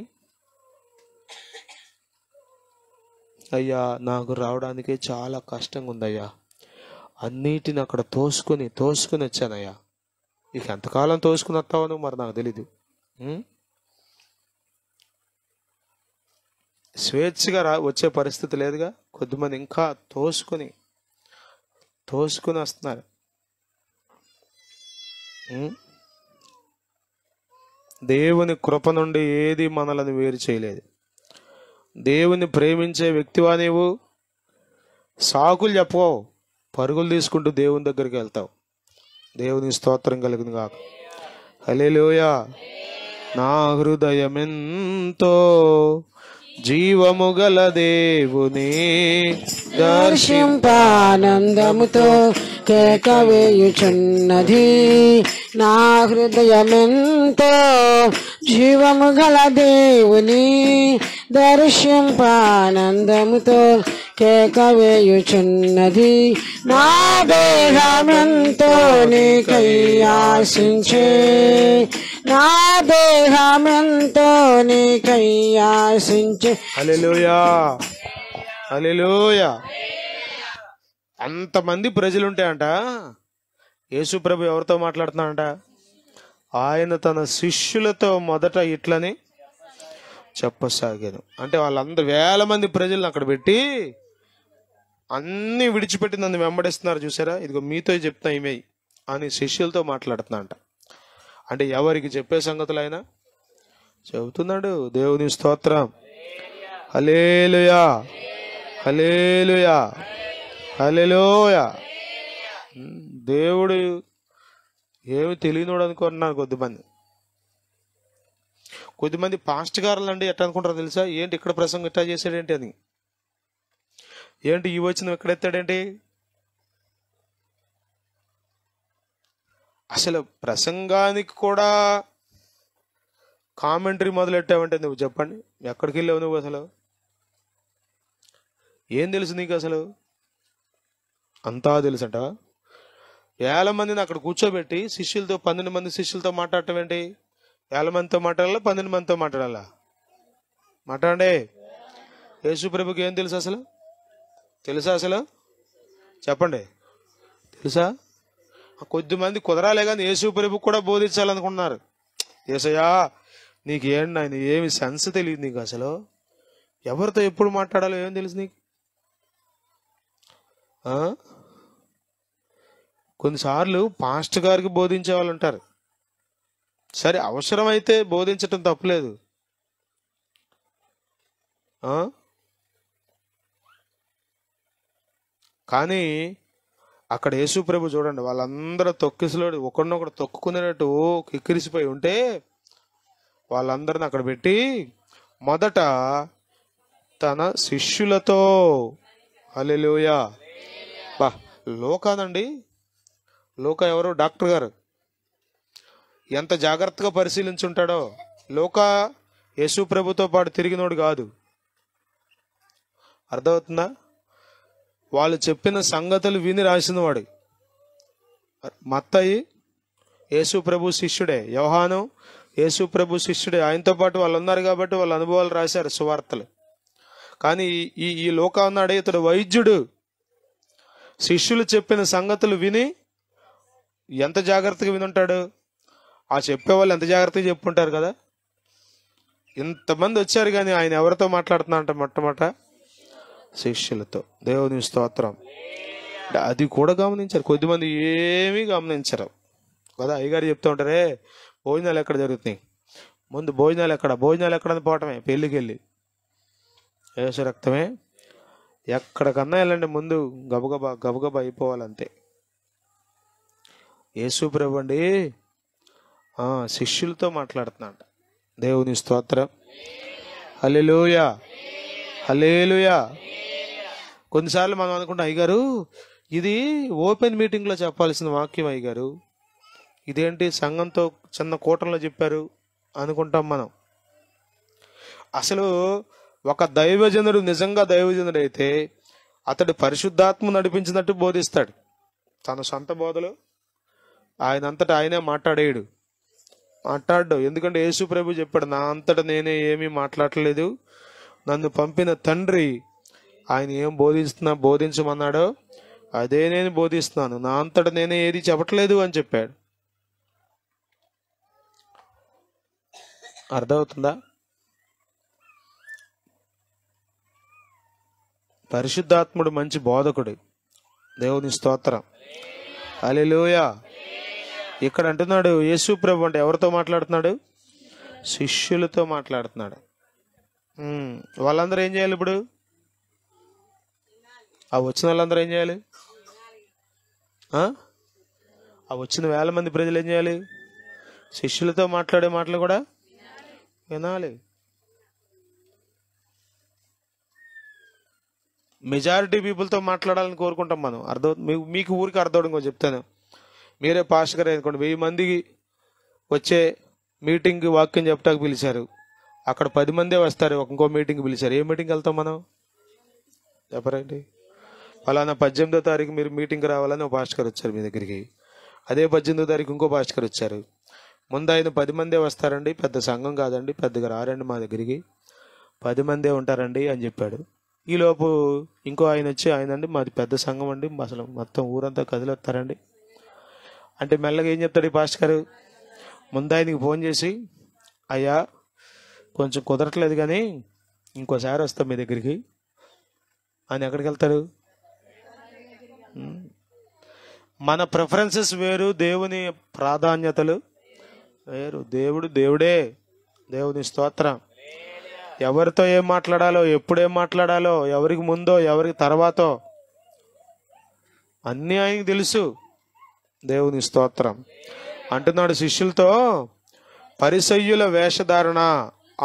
A: అయ్యా నాకు రావడానికి చాలా కష్టంగా ఉందయ్యా, అన్నిటిని అక్కడ తోసుకుని వచ్చానయ్యా. ఇక ఎంతకాలం తోసుకుని వస్తావో మరి నాకు తెలీదు. స్వేచ్ఛగా వచ్చే పరిస్థితి లేదుగా. కొద్దిమంది ఇంకా తోసుకుని వస్తున్నారు. దేవుని కృప నుండి ఏది మనలను వేరు చేయలేదు. దేవుని ప్రేమించే వ్యక్తివా నీవు? సాకులు చెప్పవు, పరుగులు తీసుకుంటూ దేవుని దగ్గరికి వెళ్తావు. దేవుని స్తోత్రం కలుగును గాక. హల్లెలూయా. నా హృదయమెంతో జీవము గల దేవుని
B: దర్శింపానందముతో కేక వేయుచున్నది. నా హృదయమెంతో జీవము గల దేవుని దర్శింపానందముతో కేక వేయుచున్నది. నా దేహమెంతో నీకై ఆశించే, నా దేహమెంతో నీకై ఆశించే.
A: హల్లెలూయా, హల్లెలూయా. అంతమంది ప్రజలుంటాయంట. యేసు ప్రభు ఎవరితో మాట్లాడుతున్నాడంట? ఆయన తన శిష్యులతో మొదట ఇట్లని చెప్పసాగాను. అంటే వాళ్ళందరూ 1000 మంది ప్రజలను అక్కడ పెట్టి అన్ని విడిచిపెట్టి నన్ను వెంబడిస్తున్నారు చూసారా, ఇదిగో మీతో చెప్తా ఇమే అని శిష్యులతో మాట్లాడుతున్నా అంట. అంటే ఎవరికి చెప్పే సంగతులు ఆయన చెబుతున్నాడు. దేవుని స్తోత్రం. హల్లెలూయా, హల్లెలూయా, హల్లెలూయా. దేవుడు ఏమి తెలియనోడు అనుకుంటున్నారు కొద్దిమంది పాస్ట్ గారులు అండి. ఎట్లా అనుకుంటారో తెలుసా? ఏంటి ఇక్కడ ప్రసంగం ఇట్లా చేశాడేంటి అని, ఏంటి ఈ వచ్చిన ఎక్కడెత్తాడేంటి? అసలు ప్రసంగానికి కూడా కామెంటరీ మొదలెట్టావంటే నువ్వు చెప్పండి, ఎక్కడికి వెళ్ళావు నువ్వు? అసలు ఏం తెలుసు నీకు? అసలు అంతా తెలుసంట. 1000 మందిని అక్కడ కూర్చోబెట్టి శిష్యులతో 12 మంది శిష్యులతో మాట్లాడటం ఏంటి? 1000 మందితో మాట్లాడాలా, 12 మందితో మాట్లాడాలా? మాట్లాడండి. యేసు ప్రభుకి ఏం తెలుసు అసలు? తెలుసా అసలు? చెప్పండి, తెలుసా? కొద్దిమంది కుదరాలే కానీ యేసు ప్రభుకి కూడా బోధించాలనుకుంటున్నారు. యేసయ్యా నీకేంటి ఆయన ఏమి సెన్స్ తెలియదు నీకు అసలు, ఎవరితో ఎప్పుడు మాట్లాడాలో ఏం తెలుసు నీకు? కొన్నిసార్లు పాస్టర్ గారికి బోధించే వాళ్ళు ఉంటారు. సరే, అవసరమైతే బోధించటం తప్పులేదు. కానీ అక్కడ యేసు ప్రభు చూడండి, వాళ్ళందరూ తొక్కిసలోడు ఒకరినొకడు తొక్కుకునేటట్టు కిక్కిరిసిపోయి ఉంటే వాళ్ళందరిని అక్కడ పెట్టి మొదట తన శిష్యులతో, హల్లెలూయా. బా, లోకానండి, లోక ఎవరు? డాక్టర్ గారు ఎంత జాగ్రత్తగా పరిశీలించుంటాడో. లోక యేసు ప్రభుతో పాటు తిరిగినోడు కాదు. అర్థమవుతుందా? వాళ్ళు చెప్పిన సంగతులు విని రాసినవాడు. మత్తయి యేసు ప్రభు శిష్యుడే, యోహాను యేసు ప్రభు శిష్యుడే. ఆయనతో పాటు వాళ్ళు ఉన్నారు కాబట్టి వాళ్ళ అనుభవాలు రాశారు సువార్తలు. కానీ ఈ లోక ఉన్నాడే, ఇతడు వైద్యుడు. శిష్యులు చెప్పిన సంగతులు విని ఎంత జాగ్రత్తగా వినుంటాడు? ఆ చెప్పేవాళ్ళు ఎంత జాగ్రత్తగా చెప్పుంటారు కదా. ఇంతమంది వచ్చారు కానీ ఆయన ఎవరితో మాట్లాడుతున్నా అంట? మొట్టమొదట శిష్యులతో. దేవుని స్తోత్రం. అది కూడా గమనించారు. కొద్దిమంది ఏమీ గమనించరు. కదా. అయ్యగారు చెప్తూ ఉంటారే భోజనాలు ఎక్కడ జరుగుతున్నాయి, ముందు భోజనాలు ఎక్కడని పోవటమే, పెళ్ళికి వెళ్ళి యేసు రక్తమే ఎక్కడికన్నా వెళ్ళండి, ముందు గబగబా అయిపోవాలంతే. యేసు ప్రభు అండి శిష్యులతో మాట్లాడుతున్నాడు. దేవుని స్తోత్రం. హల్లెలూయా, హల్లెలూయా. కొన్నిసార్లు మనం అనుకుంటాం అయ్యగారు ఇది ఓపెన్ మీటింగ్లో చెప్పాల్సిన వాక్యం అయ్యగారు, ఇదేంటి సంఘంతో చిన్న కూటంలో చెప్పారు అనుకుంటాం మనం. అసలు ఒక దైవజనుడు నిజంగా దైవజనుడు అయితే అతడు పరిశుద్ధాత్మ నడిపించినట్టు బోధిస్తాడు. తన సొంత బోధలు ఆయనంతటా ఆయనే మాట్లాడు. ఎందుకంటే యేసు ప్రభు చెప్పాడు, నా అంతటా నేనే ఏమీ మాట్లాడలేదు, నన్ను పంపిన తండ్రి ఆయన ఏం బోధించమన్నాడో అదే నేను బోధిస్తున్నాను, నా అంతటా నేనే ఏది చెప్పట్లేదు అని చెప్పాడు. అర్థమవుతుందా? పరిశుద్ధాత్ముడు మంచి బోధకుడు. దేవుని స్తోత్రం. హల్లెలూయా. ఇక్కడ అంటున్నాడు యేసు ప్రభు అంటే ఎవరితో మాట్లాడుతున్నాడు? శిష్యులతో మాట్లాడుతున్నాడు. వాళ్ళందరూ ఏం చేయాలి ఇప్పుడు? ఆ వచ్చిన వాళ్ళందరూ ఏం చేయాలి? ఆ వచ్చిన 1000 మంది ప్రజలు ఏం చేయాలి? శిష్యులతో మాట్లాడే మాటలు కూడా వినాలి. మెజారిటీ పీపుల్తో మాట్లాడాలని కోరుకుంటాం మనం. మీకు ఊరికి అర్థం చెప్తాను. మీరే పాస్టర్ గారు అనుకోండి, 1000 మందికి వచ్చే మీటింగ్ వాక్యం చెప్పడానికి పిలిచారు, అక్కడ 10 మందే వస్తారు, ఇంకో మీటింగ్ పిలిచారు. ఏ మీటింగ్కి వెళ్తాం మనం? చెప్పరండి. ఫలానా 18వ తారీఖు మీరు మీటింగ్కి రావాలని ఒక పాస్టర్ గారు వచ్చారు మీ దగ్గరికి. అదే 18వ తారీఖు ఇంకో పాస్టర్ గారు వచ్చారు. ముందు ఆయన 10 మందే వస్తారండి, పెద్ద సంఘం కాదండి, పెద్దగా రారండి మా దగ్గరికి, 10 మందే ఉంటారండి అని చెప్పాడు. ఈలోపు ఇంకో ఆయన వచ్చి, ఆయనండి మాది పెద్ద సంఘం అండి, అసలు మొత్తం ఊరంతా కదిలొస్తారండి అంటే మెల్లగా ఏం చెప్తాడు ఈ పాస్టర్ గారు? ముందు ఆయనకి ఫోన్ చేసి, అయ్యా కొంచెం కుదరట్లేదు కానీ ఇంకోసారి వస్తాం మీ దగ్గరికి అని ఎక్కడికి వెళ్తాడు? మన ప్రిఫరెన్సెస్ వేరు, దేవుని ప్రాధాన్యతలు వేరు. దేవుడే. దేవుని స్తోత్రం. ఎవరితో ఏం మాట్లాడాలో, ఎప్పుడేం మాట్లాడాలో, ఎవరికి ముందో ఎవరికి తర్వాతో అన్నీ ఆయనకి తెలుసు. దేవుని స్తోత్రం. అంటున్నాడు శిష్యులతో, పరిసయ్యుల వేషధారణ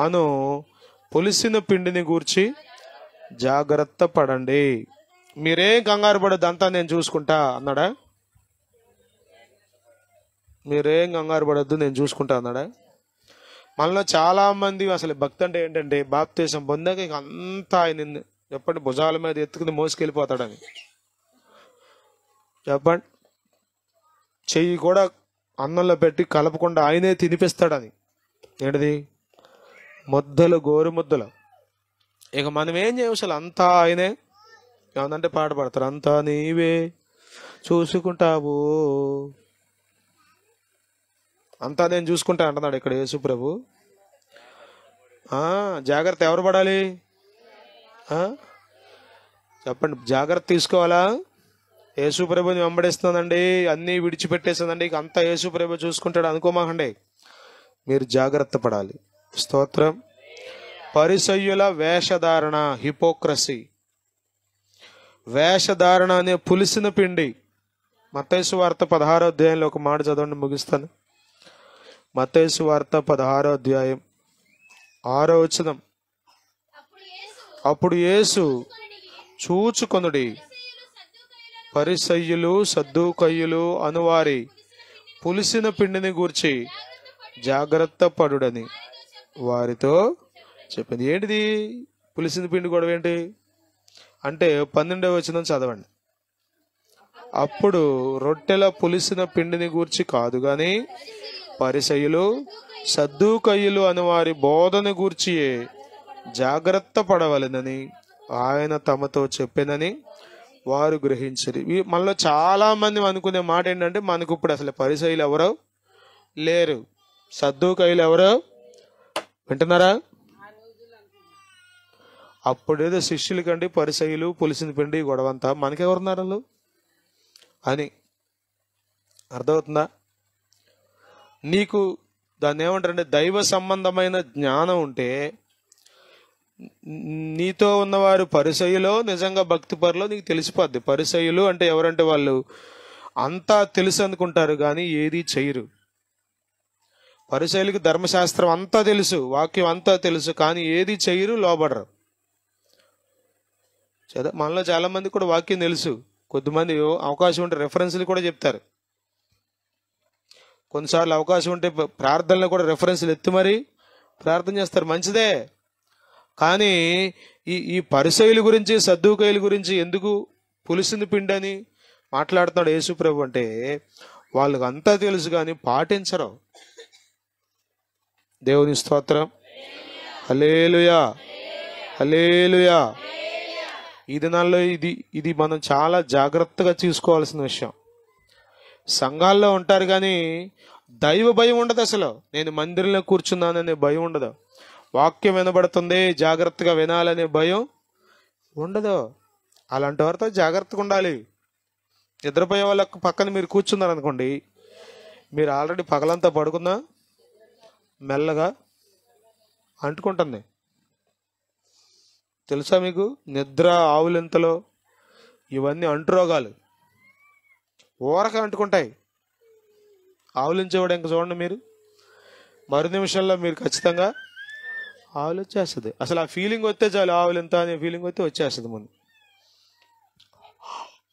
A: అను పులిసిన పిండిని గూర్చి జాగ్రత్త పడండి, మీరేం కంగారు పడద్దు, అంతా నేను చూసుకుంటా అన్నాడా? మీరేం కంగారు పడద్దు, నేను చూసుకుంటా అన్నాడా? మనలో చాలా మంది అసలు భక్తి అంటే ఏంటంటే, బాప్తీసం పొందాక ఇక అంతా ఆయన చెప్పండి భుజాల మీద ఎత్తుకుని మోసుకెళ్ళిపోతాడని చెప్పండి. చెయ్యి కూడా అన్నంలో పెట్టి కలపకుండా ఆయనే తినిపిస్తాడని. ఏంటిది? ముద్దలు, గోరు ముద్దలు. ఇక మనం ఏం చేయవసలు, అంతా ఆయనే. ఏమందంటే పాట పాడతారు, అంతా నీవే చూసుకుంటావు, అంతా నేను చూసుకుంటా అంటున్నాడు ఇక్కడ యేసు ప్రభు. జాగ్రత్త ఎవరు పడాలి చెప్పండి? జాగ్రత్త తీసుకోవాలా? యేసు ప్రభుని వెంబడిస్తుందండి, అన్నీ విడిచిపెట్టేస్తుందండి, ఇక అంతా యేసు ప్రభు చూసుకుంటాడు అనుకోమాకండి. మీరు జాగ్రత్త పడాలి. స్తోత్రం. పరిసయ్యుల వేషధారణ, హిపోక్రసీ. వేషధారణ అనే పులిసిన పిండి. మత్తయి సువార్త 16వ అధ్యాయంలో ఒక మాట చదవండి, ముగిస్తాను. మత్తయి సువార్త 16వ అధ్యాయం 6వ వచనం. అప్పుడు యేసు చూచుకొనుడి, పరిసయ్యులు సద్దూకయ్యులు అనువారి పులిసిన పిండిని గూర్చి జాగ్రత్త పడుడని వారితో చెప్పింది. ఏంటిది పులిసిన పిండి గొడవ ఏంటి అంటే 12వ వచనం చదవండి. అప్పుడు రొట్టెల పులిసిన పిండిని గూర్చి కాదు గాని పరిసయ్యులు సద్దూకయ్యులు అనువారి బోధన గూర్చియే జాగ్రత్త పడవలెనని ఆయన తమతో చెప్పెనని వారు గ్రహించరు. మనలో చాలా మంది అనుకునే మాట ఏంటంటే, మనకు ఇప్పుడు అసలు పరిసయ్యులు ఎవరో లేరు, సద్దూకయ్యులు ఎవరో వింటున్నారా? అప్పుడేదో శిష్యుల కంటే పరిసయ్యులు పులిసిన పిండి గొడవంతా, మనకెవరున్నారు వాళ్ళు అని. అర్థమవుతుందా? నీకు దాన్ని ఏమంటారంటే దైవ సంబంధమైన జ్ఞానం ఉంటే, నీతో ఉన్నవారు పరిసయ్యులో నిజంగా భక్తి పరులో నీకు తెలిసిపోద్ది. పరిసయ్యులు అంటే ఎవరంటే వాళ్ళు అంతా తెలుసు అనుకుంటారు కానీ ఏది చేయరు. పరిసయ్యులకి ధర్మశాస్త్రం అంతా తెలుసు, వాక్యం అంతా తెలుసు, కానీ ఏది చేయరు, లోబడరు. మనలో చాలా మంది కూడా వాక్యం తెలుసు, కొద్దిమంది అవకాశం ఉంటే రెఫరెన్స్లు కూడా చెప్తారు. కొన్నిసార్లు అవకాశం ఉంటే ప్రార్థనలు కూడా రెఫరెన్స్లు ఎత్తి మరీ ప్రార్థన చేస్తారు, మంచిదే. కానీ ఈ పరిసయ్యుల గురించి, సద్దూకయ్యుల గురించి ఎందుకు పులిసింది పిండి అని మాట్లాడుతున్నాడు యేసు ప్రభు అంటే, వాళ్ళకి అంతా తెలుసు కానీ పాటించరు. దేవుని స్తోత్రం. హల్లెలూయా, హల్లెలూయా. ఈ దినాల్లో ఇది మనం చాలా జాగ్రత్తగా చూసుకోవాల్సిన విషయం. సంఘాల్లో ఉంటారు కానీ దైవ భయం ఉండదు. అసలు నేను మందిరంలో కూర్చున్నాననే భయం ఉండదు. వాక్యం వినబడుతుంది, జాగ్రత్తగా వినాలనే భయం ఉండదు. అలాంటి వారితో జాగ్రత్తగా ఉండాలి. నిద్రపోయే వాళ్ళకు పక్కన మీరు కూర్చున్నారు అనుకోండి, మీరు ఆల్రెడీ పగలంతా పడుకున్నా మెల్లగా అంటుకుంటుంది. తెలుసా మీకు? నిద్ర, ఆవులింతలో ఇవన్నీ అంటురోగాలు ఊరక అంటుకుంటాయి. ఆవులించేవాడు ఇంక చూడండి, మీరు మరు నిమిషంలో మీరు ఖచ్చితంగా ఆవులు వచ్చేస్తుంది. అసలు ఆ ఫీలింగ్ వస్తే చాలు, ఆవులింత అనే ఫీలింగ్ వస్తే వచ్చేస్తుంది ముందు.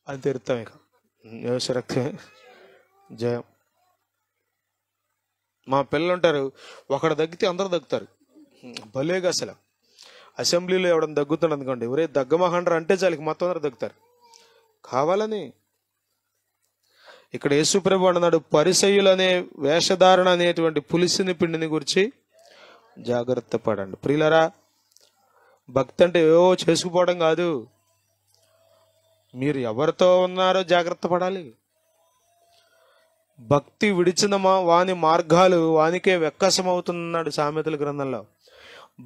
A: అది తీరుతాం ఇక రక్తమే జయం. మా పిల్లలు ఉంటారు, ఒకడు దగ్గితే అందరూ దగ్గుతారు. భలేగా అసలు అసెంబ్లీలో ఎవడన్నా దగ్గుతాడు అనుకోండి, ఎవరే దగ్గమహండ్ర అంటే చాలు మొత్తం అందరూ దగ్గుతారు కావాలని. ఇక్కడ యేసు ప్రభు అన్నాడు, పరిసయ్యులు అనే వేషధారణ అనేటువంటి పులిసిన పిండిని గురించి జాగ్రత్త పడండి. ప్రియులరా, భక్తి అంటే ఏవో చేసుకుపోవడం కాదు. మీరు ఎవరితో ఉన్నారో జాగ్రత్త పడాలి. భక్తి విడిచిన వాని మార్గాలు వానికే వెక్కసమవుతున్నాడు సామెతల గ్రంథంలో.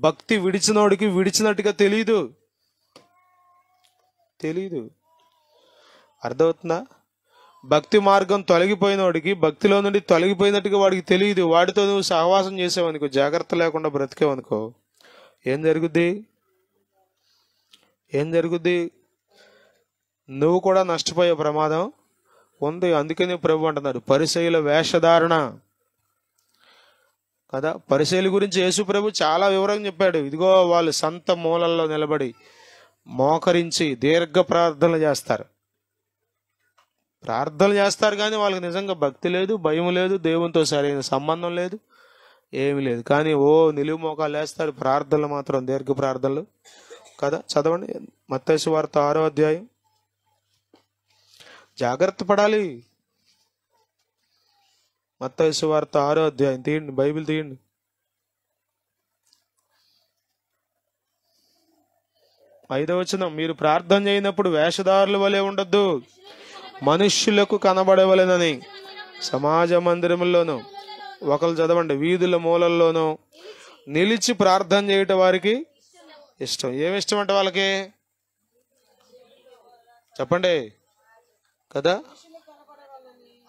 A: భక్తి విడిచినోడికి విడిచినట్టుగా తెలీదు. అర్థమవుతుందా? భక్తి మార్గం తొలగిపోయినోడికి భక్తిలో నుండి తొలగిపోయినట్టుగా వాడికి తెలియదు. వాడితో నువ్వు సహవాసం చేసావనుకో, జాగ్రత్త లేకుండా బ్రతికేవనుకో, ఏం జరుగుద్ది? నువ్వు కూడా నష్టపోయే ప్రమాదం ఉంది. అందుకని ప్రభు అంటున్నాడు పరిసయ్యుల వేషధారణ కదా. పరిసయ్యుల గురించి యేసు ప్రభు చాలా వివరంగా చెప్పాడు. ఇదిగో వాళ్ళు సంత మూలల్లో నిలబడి మోకరించి దీర్ఘ ప్రార్థనలు చేస్తారు కానీ వాళ్ళకి నిజంగా భక్తి లేదు, భయం లేదు, దేవునితో సరైన సంబంధం లేదు, ఏమి లేదు. కానీ నిలువు మోకాలు వేస్తారు, ప్రార్థనలు మాత్రం దీర్ఘ ప్రార్థనలు కదా. చదవండి మత్తయి సువార్త 6వ అధ్యాయం. జాగ్రత్త పడాలి. మత్తయి సువార్త 6వ అధ్యాయం తీయండి, బైబిల్ తీయండి. ఐదవ వచనం, మీరు ప్రార్థన చేయనప్పుడు వేషధారుల వలె ఉండొద్దు, మనుష్యులకు కనబడవలెనని సమాజ మందిరముల్లోనూ, ఒకరు చదవండి, వీధుల మూలల్లోనూ నిలిచి ప్రార్థన చేయటం వారికి ఇష్టం. ఏమి ఇష్టం అంటే వాళ్ళకి చెప్పండి కదా.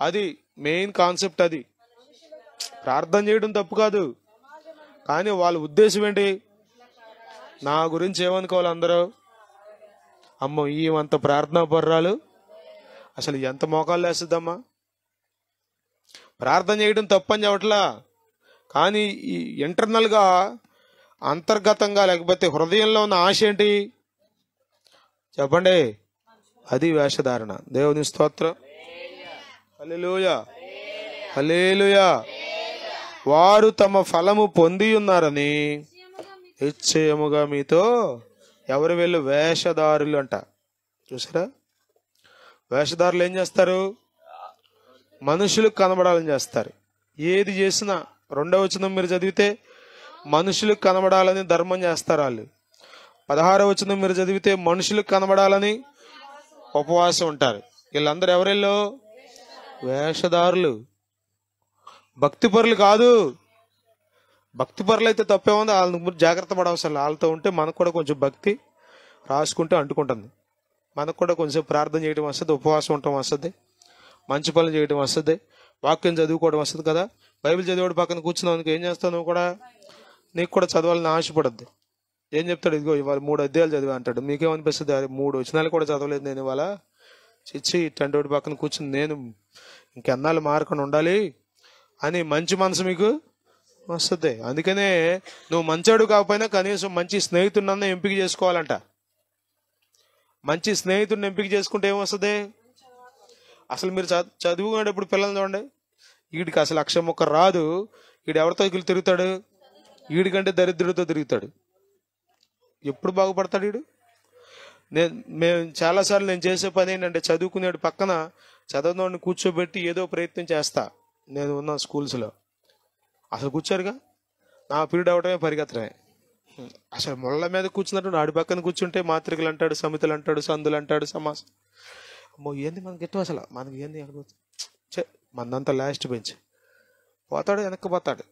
A: అది మెయిన్ కాన్సెప్ట్. అది ప్రార్థన చేయడం తప్పు కాదు, కానీ వాళ్ళ ఉద్దేశం ఏంటి? నా గురించి ఏమనుకోవాలి అందరూ? అమ్మో ఈమంత ప్రార్థనా పర్రాలు, అసలు ఎంత మోకాళ్ళు వేస్తుందమ్మా. ప్రార్థన చేయడం తప్పని చెప్పట్లా, కానీ ఈ ఇంటర్నల్గా అంతర్గతంగా లేకపోతే హృదయంలో ఉన్న ఆశ ఏంటి చెప్పండి? అది వేషధారణ. దేవుని స్తోత్రం. హల్లెలూయా, హల్లెలూయా. వారు తమ ఫలము పొంది ఉన్నారని నిశ్చయముగా మీతో ఎవరు వీళ్ళు? వేషధారులు అంట. చూసారా? వేషధారులు ఏం చేస్తారు? మనుషులకు కనబడాలని చేస్తారు. ఏది చేసినా 2వ వచనం మీరు చదివితే మనుషులకు కనబడాలని ధర్మం చేస్తారు వాళ్ళు. 16వ వచనం మీరు చదివితే మనుషులకు కనబడాలని ఉపవాసం ఉంటారు. వీళ్ళందరూ ఎవరెల్లో? వేషధారులు, భక్తిపరులు కాదు. భక్తిపరులు అయితే తప్పేముంది, వాళ్ళని జాగ్రత్త పడవసరం. వాళ్ళతో ఉంటే మనకు కూడా కొంచెం భక్తి రాసుకుంటే అంటుకుంటుంది. మనకు కూడా కొంచెం ప్రార్థన చేయడం వస్తుంది, ఉపవాసం ఉండటం వస్తుంది, మంచి పనులు చేయడం వస్తుంది, వాక్యం చదువుకోవడం వస్తుంది కదా. బైబిల్ చదివాడు పక్కన కూర్చున్నావు అనుకో, ఏం చేస్తావు నువ్వు కూడా? నీకు కూడా చదవాలని ఆశపడద్దు. ఏం చెప్తాడు? ఇదిగో ఇవాళ 3 అధ్యాయాలు చదివా అంటాడు. మీకేమనిపిస్తుంది? 3 వచనాలు కూడా చదవలేదు నేను ఇవాళ, చిచ్చి ఇట్టంటోడి పక్కన కూర్చుని నేను ఇంకెన్నాళ్ళు మారకుండా ఉండాలి అని మంచి మనసు మీకు వస్తుంది. అందుకనే నువ్వు మంచోడు కాకపోయినా కనీసం మంచి స్నేహితుడినన్నా ఎంపిక చేసుకోవాలంట. మంచి స్నేహితుడిని ఎంపిక చేసుకుంటే ఏమొస్తుంది? అసలు మీరు చదువుకునేటప్పుడు పిల్లల్ని చూడండి, వీడికి అసలు అక్షరం ముక్క రాదు, వీడు ఎవరితో తిరుగుతాడు? వీడికంటే దరిద్రుడితో తిరుగుతాడు. ఎప్పుడు బాగుపడతాడు వీడు? మేము చాలాసార్లు నేను చేసే పని ఏంటంటే, చదువుకునేడు పక్కన చదవనోడిని కూర్చోబెట్టి ఏదో ప్రయత్నం చేస్తా. నేను ఉన్న స్కూల్స్లో అసలు కూర్చోరుగా, నా పీరియడ్ అవటమే పరిగెత్తడమే. అసలు ముళ్ళ మీద కూర్చున్నట్టు ఆడి పక్కన కూర్చుంటే మాతృకలు అంటాడు, సమితులు అంటాడు, సందులు అంటాడు, సమాసం. అమ్మో ఏంది మనకి ఎత్తు, అసలు మనకి ఏంది ఎక్కడ మందంతా లాస్ట్ బెంచ్. పోతాడు, వెనక్కి పోతాడు.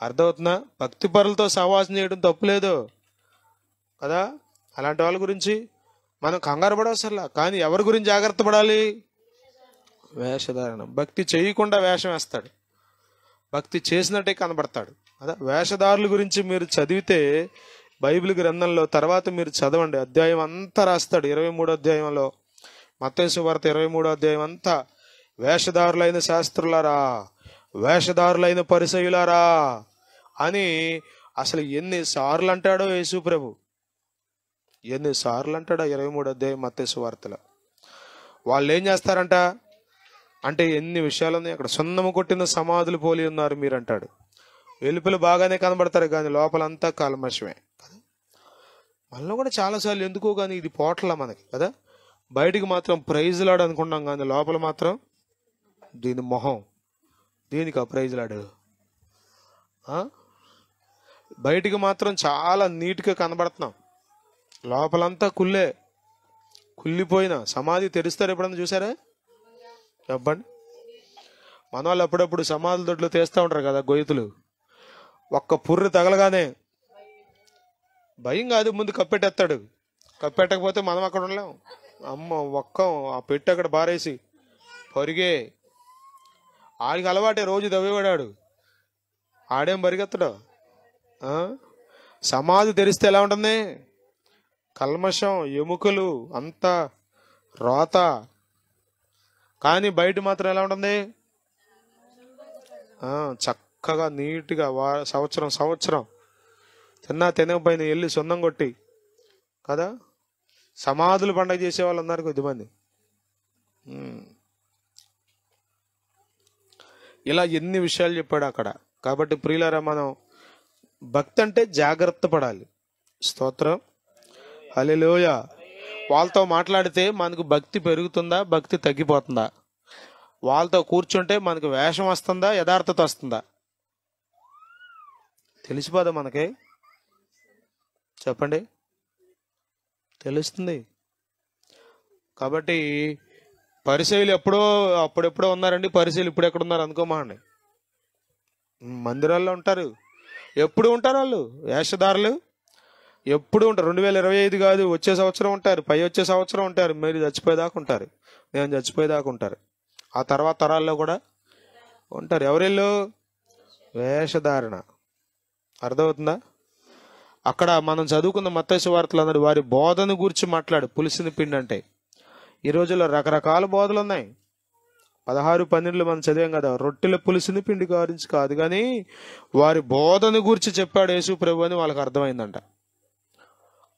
A: అర్థమవుతుందా? భక్తి పరులతో సహవాసం చేయడం తప్పులేదు కదా. అలాంటి వాళ్ళ గురించి మనం కంగారు పడవసరలా. కానీ ఎవరి గురించి జాగ్రత్త పడాలి? వేషధారణ. భక్తి చేయకుండా వేషం వేస్తాడు, భక్తి చేసినట్టే కనబడతాడు కదా. వేషధారుల గురించి మీరు చదివితే బైబిల్ గ్రంథంలో తర్వాత మీరు చదవండి, అధ్యాయం అంతా రాస్తాడు. 23వ అధ్యాయంలో, మత్తయి సువార్త 23వ అధ్యాయం అంతా వేషధారులైన శాస్త్రులారా, వేషధారులైన పరిసయ్యులారా అని అసలు ఎన్నిసార్లు అంటాడో యేసు ప్రభు, ఎన్నిసార్లు అంటాడో 23వ అధ్యాయం మత్తయి సువార్తలో. వాళ్ళు ఏం చేస్తారంట అంటే, ఎన్ని విషయాలు ఉన్నాయి అక్కడ. సున్నము కొట్టిన సమాధులు పోలి ఉన్నారు మీరు అంటాడు. వెలుపల బాగానే కనబడతారు కానీ లోపలంతా కల్మషమే కదా. మనలో కూడా చాలాసార్లు ఎందుకో కానీ ఇది పోట్ల మనకి కదా. బయటికి మాత్రం ప్రైజ్లాడు అనుకున్నాం కానీ లోపల మాత్రం దీని మొహం, దీనికి ఆ ప్రైజ్లాడు. బయటికి మాత్రం చాలా నీట్గా కనబడుతున్నాం, లోపలంతా కుళ్ళిపోయిన సమాధి తెరుస్తారు. ఎప్పుడన్నా చూసారా? చెప్పండి. మన వాళ్ళు అప్పుడప్పుడు సమాధుల దొడ్లు తీస్తూ ఉంటారు కదా, గొయ్యతులు. ఒక్క పుర్రు తగలగానే భయం కాదు, ముందు కప్పెట్టేస్తాడు. కప్పెట్టకపోతే మనం అక్కడ ఉండలేం. అమ్మ ఒక్కం ఆ పెట్టి అక్కడ బారేసి పరిగే. ఆడికి అలవాటే, రోజు దవ్వేవాడాడు, ఆడేం పరిగెత్తడు. సమాధి తెరిస్తే ఎలా ఉంటుంది? కల్మషం, ఎముకలు, అంతా రోత. కానీ బయట మాత్రం ఎలా ఉంటుంది? చక్కగా నీట్గా సంవత్సరం తినకపోయిన వెళ్ళి సొన్నం కొట్టి కదా. సమాధులు పండగ చేసే వాళ్ళు ఉన్నారు కొద్దిమంది. ఇలా ఎన్ని విషయాలు చెప్పాడు అక్కడ. కాబట్టి ప్రియులారా, మనం భక్తి అంటే జాగ్రత్త పడాలి. స్తోత్రం, హల్లెలూయా. వాళ్ళతో మాట్లాడితే మనకు భక్తి పెరుగుతుందా, భక్తి తగ్గిపోతుందా? వాళ్ళతో కూర్చుంటే మనకు వేషం వస్తుందా, యథార్థత వస్తుందా? తెలిసిపోదా మనకి? చెప్పండి, తెలుస్తుంది. కాబట్టి పరిసయ్యులు అప్పుడెప్పుడో ఉన్నారండి. పరిసయ్యులు ఇప్పుడు ఎక్కడ ఉన్నారు అనుకోమాండి. మందిరాల్లో ఉంటారు, ఎప్పుడు ఉంటారు వాళ్ళు. వేషధారులు ఎప్పుడు ఉంటారు. 2025 కాదు, వచ్చే సంవత్సరం ఉంటారు, వచ్చే సంవత్సరం ఉంటారు, మీరు చచ్చిపోయేదాకా ఉంటారు, నేను చచ్చిపోయేదాకా ఉంటారు, ఆ తర్వాత తరాల్లో కూడా ఉంటారు. ఎవరిల్లు? వేషధారణ. అర్థమవుతుందా? అక్కడ మనం చదువుకున్న మత్తయి సువార్తలు అన్నాడు, వారి బోధన గురించి మాట్లాడు. పులిసిన పిండి అంటే ఈ రోజుల్లో రకరకాల బోధలు ఉన్నాయి. 16-12 మనం చదివాం కదా, రొట్టెల పులిసిన పిండి గురించి కాదు కానీ వారి బోధన గురించి చెప్పాడు యేసు ప్రభు అని వాళ్ళకి అర్థమైందంట.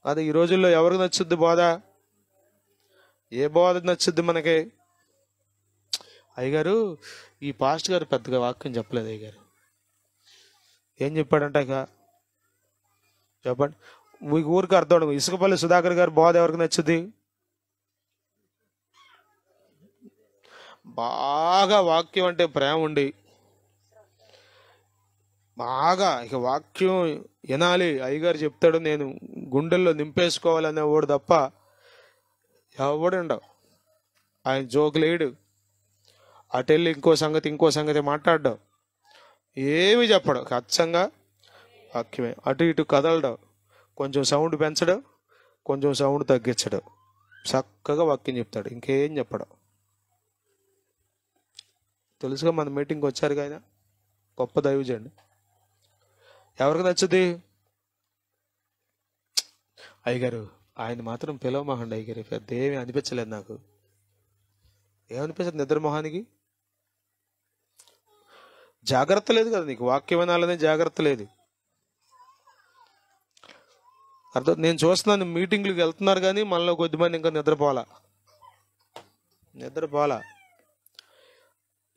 A: అది ఈ రోజుల్లో ఎవరికి నచ్చుద్ది బోధ? ఏ బోధ నచ్చుద్ది మనకి? అయ్యగారు, ఈ పాస్ట్ గారు పెద్దగా వాక్యం చెప్పలేదు. అయ్యగారు ఏం చెప్పాడంట? ఇక చెప్పండి, మీకు ఊరికి అర్థం. ఇసుకపల్లి సుధాకర్ గారు బోధ ఎవరికి నచ్చుద్ది? బాగా వాక్యం అంటే ప్రేమ ఉండి, బాగా ఇక వాక్యం వినాలి, అయ్యగారు చెప్తాడు నేను గుండెల్లో నింపేసుకోవాలనే వాడు తప్ప ఎవడు ఉండవు. ఆయన జోకులేడు, అటెళ్ళి ఇంకో సంగతి మాట్లాడడం, ఏమి చెప్పడు. అచ్చంగా వాక్యమే. అటు ఇటు కదలడం, కొంచెం సౌండ్ పెంచడం, కొంచెం సౌండ్ తగ్గించడం, చక్కగా వాక్యం చెప్తాడు, ఇంకేం చెప్పడం. తెలుసుగా, మన మీటింగ్కి వచ్చారు ఆయన గొప్ప దైవజండి. ఎవరికి నచ్చుది? అయ్యగారు ఆయన మాత్రం పిలవమహండి అయ్యగారు, పెద్ద ఏమీ అనిపించలేదు నాకు. ఏమనిపించదు? నిద్ర మొహానికి జాగ్రత్త లేదు కదా నీకు, వాక్యం వినాలనే జాగ్రత్త లేదు. అర్థం? నేను చూస్తున్నాను మీటింగ్లకు వెళ్తున్నారు కానీ మనలో కొద్దిమంది ఇంకా నిద్రపోలా.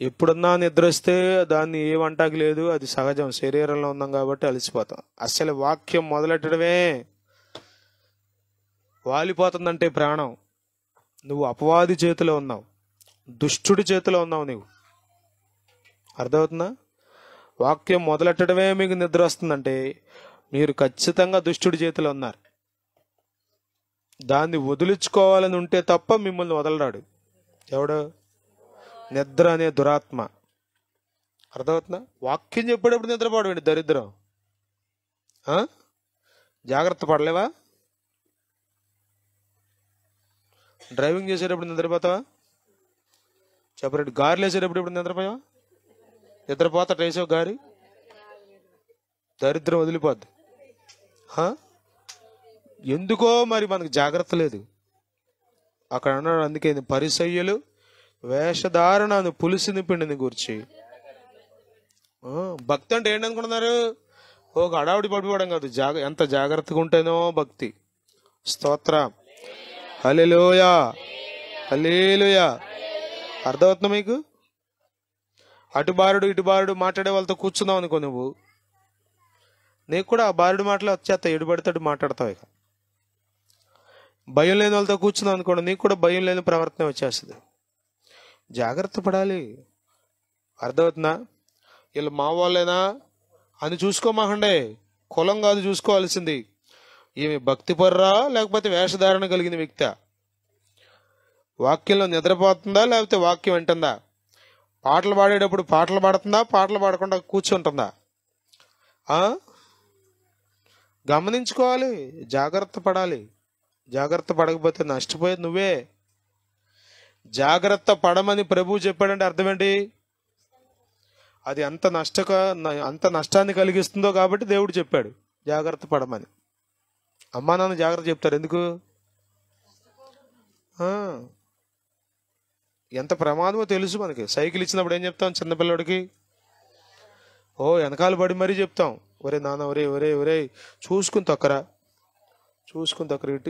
A: ఎప్పుడన్నా నిద్ర వస్తే దాన్ని ఏమంటాకి లేదు, అది సహజం, శరీరంలో ఉన్నాం కాబట్టి అలసిపోతాం. అసలు వాక్యం మొదలెట్టడమే వాలిపోతుందంటే ప్రాణం. నువ్వు అపవాది చేతిలో ఉన్నావు, దుష్టుడి చేతిలో ఉన్నావు నువ్వు. అర్థమవుతుందా? వాక్యం మొదలెట్టడమే మీకు నిద్ర వస్తుందంటే మీరు ఖచ్చితంగా దుష్టుడి చేతిలో ఉన్నారు. దాన్ని వదిలించుకోవాలని ఉంటే తప్ప మిమ్మల్ని వదలరాడు ఎవడు? నిద్ర అనే దురాత్మ. అర్థమవుతుందా? వాక్యం చెప్పేటప్పుడు నిద్రపోవడం దరిద్రం. జాగ్రత్త పడలేవా? డ్రైవింగ్ చేసేటప్పుడు నిద్రపోతావా? చెప్పండి. గారెలు వేసేటప్పుడు ఇప్పుడు నిద్రపోయావా? నిద్రపోతా వేసావు గారి, దరిద్రం వదిలిపోద్ది. ఎందుకో మరి మనకు జాగ్రత్త లేదు. అక్కడ అన్నాడు, అందుకే పరిసయ్యులు వేషధారణను పులిసిని పిండిని గురించి. భక్తి అంటే ఏంటనుకుంటున్నారు? ఒక అడావుడి పడిపోవడం కాదు, ఎంత జాగ్రత్తగా ఉంటేనో భక్తి. స్తోత్రం, హల్లెలూయా, హల్లెలూయా. అర్థమవుతుందా మీకు? అటు బారుడు ఇటు బారుడు మాట్లాడే వాళ్ళతో కూర్చున్నావు అనుకో, నువ్వు నీకు కూడా ఆ బారుడు మాటలు వచ్చేస్తాయి, ఎటు పడితే మాట్లాడతావు. ఇక భయం లేని వాళ్ళతో కూర్చున్నావు అనుకోండి, నీకు కూడా భయం లేని ప్రవర్తన వచ్చేస్తుంది. జాగ్రత్త పడాలి. అర్థమవుతుందా? వీళ్ళు మా వాళ్ళేనా అని చూసుకోమాకండే, కులం కాదు చూసుకోవాల్సింది. ఈమె భక్తి పర్రా లేకపోతే వేషధారణ కలిగిన వ్యక్తి? వాక్యంలో నిద్రపోతుందా లేకపోతే వాక్యం వింటుందా? పాటలు పాడేటప్పుడు పాటలు పాడుతుందా, పాటలు పాడకుండా కూర్చుంటుందా? గమనించుకోవాలి, జాగ్రత్త పడాలి. జాగ్రత్త పడకపోతే నష్టపోయేది నువ్వే. జాగ్రత్త పడమని ప్రభువు చెప్పాడంటే అర్థం ఏంటి? అది అంత నష్టాన్ని కలిగిస్తుందో కాబట్టి దేవుడు చెప్పాడు జాగ్రత్త పడమని. అమ్మా నాన్న జాగ్రత్త చెప్తారు ఎందుకు? ఎంత ప్రమాదమో తెలుసు మనకి. సైకిల్ ఇచ్చినప్పుడు ఏం చెప్తాం చిన్నపిల్లడికి? వెనకాల పడి మరీ చెప్తాం, ఒరే నాన్న, ఒరే ఒరే ఒరే చూసుకుని తొక్కరా,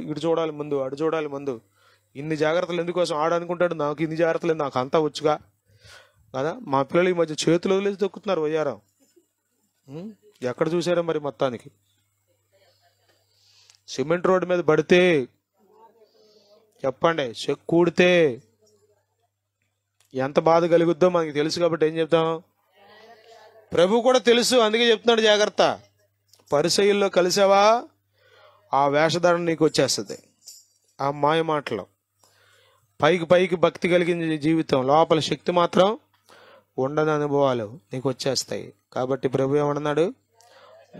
A: ఇటు చూడాలి ముందు, అటు చూడాలి ముందు. ఇన్ని జాగ్రత్తలు ఎందుకోసం? ఆడనుకుంటాడు నాకు ఇన్ని జాగ్రత్తలు, నాకు అంతా వచ్చుగా కదా. మా పిల్లలు ఈ మధ్య చేతులు వదిలేసి తొక్కుతున్నారు వయ్యారం. ఎక్కడ చూసారా మరి? మొత్తానికి సిమెంట్ రోడ్డు మీద పడితే చెప్పండి, కూడితే ఎంత బాధ కలుగుద్దో మనకి తెలుసు కాబట్టి ఏం చెప్తాం? ప్రభు కూడా తెలుసు, అందుకే చెప్తున్నాడు జాగ్రత్త. పరిసయ్యుల్లో కలిసావా ఆ వేషధారణ నీకు వచ్చేస్తుంది. ఆ మాయ మాటలు పైకి భక్తి కలిగిన జీవితం, లోపల శక్తి మాత్రం ఉండని అనుభవాలు నీకు వచ్చేస్తాయి. కాబట్టి ప్రభు ఏమన్నాడు?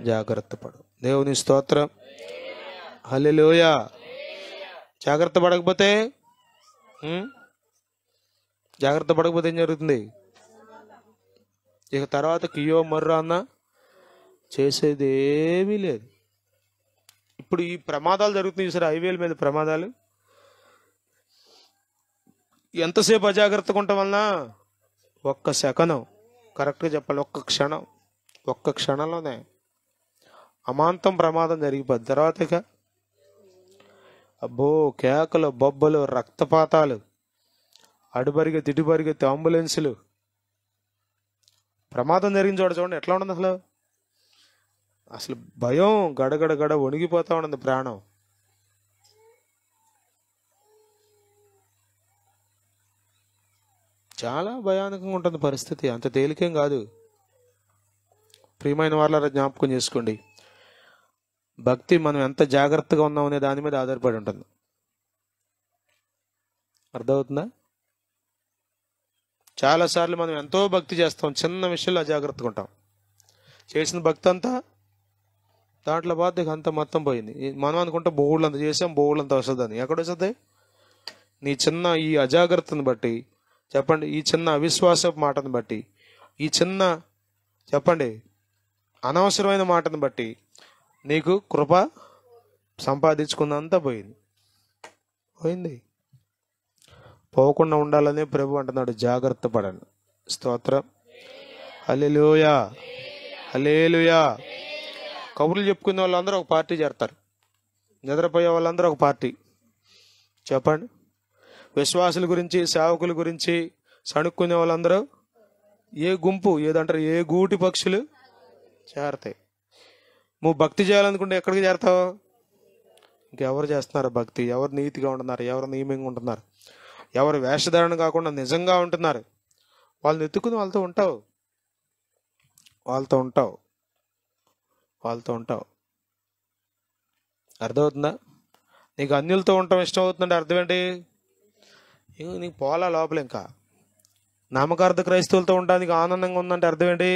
A: జాగ్రత్త పడు. దేవుని స్తోత్రం, హల్లెలూయా. జాగ్రత్త పడకపోతే ఏం జరుగుతుంది? ఇక తర్వాత కియో మర్రా అన్న చేసేది ఏమీ లేదు. ఇప్పుడు ఈ ప్రమాదాలు జరుగుతున్నాయి సరే, హైవేల మీద ప్రమాదాలు. ఎంతసేపు అజాగ్రత్తగా ఉండటం వలన ఒక్క సెకనం, కరెక్ట్గా చెప్పాలి ఒక్క క్షణంలోనే అమాంతం ప్రమాదం జరిగిపోద్ది. తర్వాత ఇక అబ్బో కేకలు, బొబ్బలు, రక్తపాతాలు, అడుపరిగెత్తి ఇటుపరిగెత్తి అంబులెన్సులు. ప్రమాదం జరిగిన చోట చూడండి ఎట్లా ఉండదు అసలు భయం, గడగడ వణిగిపోతా ఉండదు ప్రాణం. చాలా భయానకంగా ఉంటుంది పరిస్థితి, అంత తేలికేం కాదు. ప్రియమైన వాళ్ళ జ్ఞాపకం చేసుకోండి, భక్తి మనం ఎంత జాగ్రత్తగా ఉన్నామనే దాని మీద ఆధారపడి ఉంటుంది. అర్థమవుతుందా? చాలాసార్లు మనం ఎంతో భక్తి చేస్తాం, చిన్న విషయంలో అజాగ్రత్తగా ఉంటాం. చేసిన భక్తి అంతా దాంట్లో బాధ అంత మొత్తం పోయింది. మనం అనుకుంటే బోళ్ళంత చేసాం, బోళ్ళంత వస్తుందని. ఎక్కడ వస్తుంది? నీ చిన్న ఈ అజాగ్రత్తను బట్టి చెప్పండి, ఈ చిన్న అవిశ్వాసపు మాటను బట్టి, ఈ చిన్న చెప్పండి అనవసరమైన మాటను బట్టి నీకు కృప సంపాదించుకున్నంతా పోయింది. పోకుండా ఉండాలని ప్రభు అంటున్నాడు, జాగ్రత్త పడండి. స్తోత్రం. హల్లెలూయా, హల్లెలూయా. కబుర్లు చెప్పుకునే వాళ్ళందరూ ఒక పార్టీ చేరతారు, నిద్రపోయే వాళ్ళందరూ ఒక పార్టీ. చెప్పండి, విశ్వాసుల గురించి సేవకుల గురించి సణుక్కునే వాళ్ళందరూ ఏ గుంపు ఏదంటారు, ఏ గూటి పక్షులు చేరతాయి. నువ్వు భక్తి చేయాలనుకుంటే ఎక్కడికి చేరతావు? ఇంకెవరు చేస్తున్నారు భక్తి? ఎవరు నీతిగా ఉంటున్నారు? ఎవరు నియమంగా ఉంటున్నారు? ఎవరు వేషధారణ కాకుండా నిజంగా ఉంటున్నారు? వాళ్ళని ఎత్తుకుని వాళ్ళతో ఉంటావు. అర్థమవుతుందా? నీకు అన్యులతో ఉండటం ఇష్టం అవుతుందంటే అర్థం ఏంటి? నీకు పోలా లోపల. ఇంకా నామకార్థ క్రైస్తవులతో ఉండడానికి ఆనందంగా ఉందంటే అర్థం ఏంటి?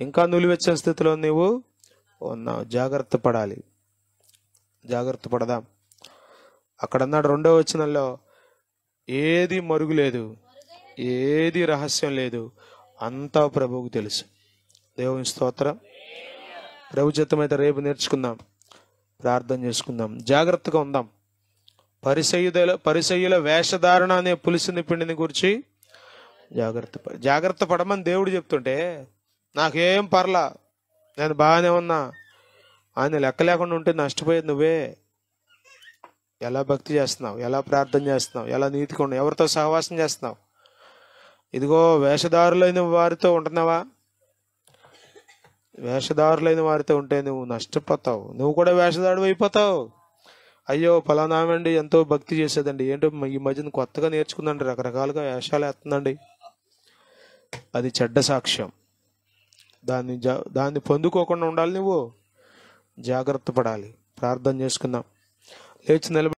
A: ఇంకా నులివెచ్చిన స్థితిలో నీవు ఉన్నావు. జాగ్రత్త పడాలి, జాగ్రత్త పడదాం. అక్కడ అన్నాడు 2వ వచనంలో, ఏది మరుగు లేదు, ఏది రహస్యం లేదు, అంతా ప్రభువుకు తెలుసు. దేవుని స్తోత్రం. ప్రభు చిత్తమైతే రేపు నేర్చుకుందాం, ప్రార్థన చేసుకుందాం, జాగ్రత్తగా ఉందాం. పరిసయ్యుల వేషధారణ అనే పులిసిన పిండిని గురించి జాగ్రత్త పడమని దేవుడు చెప్తుంటే, నాకేం పర్లా, నేను బాగానే ఉన్నా ఆయన లెక్క లేకుండా ఉంటే నష్టపోయేది నువ్వే. ఎలా భక్తి చేస్తున్నావు, ఎలా ప్రార్థన చేస్తున్నావు, ఎలా నీతిగా ఉన్నావు, ఎవరితో సహవాసం చేస్తున్నావు? ఇదిగో వేషధారులైన వారితో ఉంటున్నావా? వేషధారులైన వారితో ఉంటే నువ్వు నష్టపోతావు, నువ్వు కూడా వేషధారుడు అయిపోతావు. అయ్యో ఫలానామండి ఎంతో భక్తి చేసేదండి, ఏంటో ఈ మధ్యన కొత్తగా నేర్చుకుందండి, రకరకాలుగా వేషాలు వేస్తుందండి. అది చెడ్డ సాక్ష్యం. దాన్ని పొందుకోకుండా ఉండాలి. నువ్వు జాగ్రత్త పడాలి. ప్రార్థన చేసుకుందాం. లేచి నిలబడి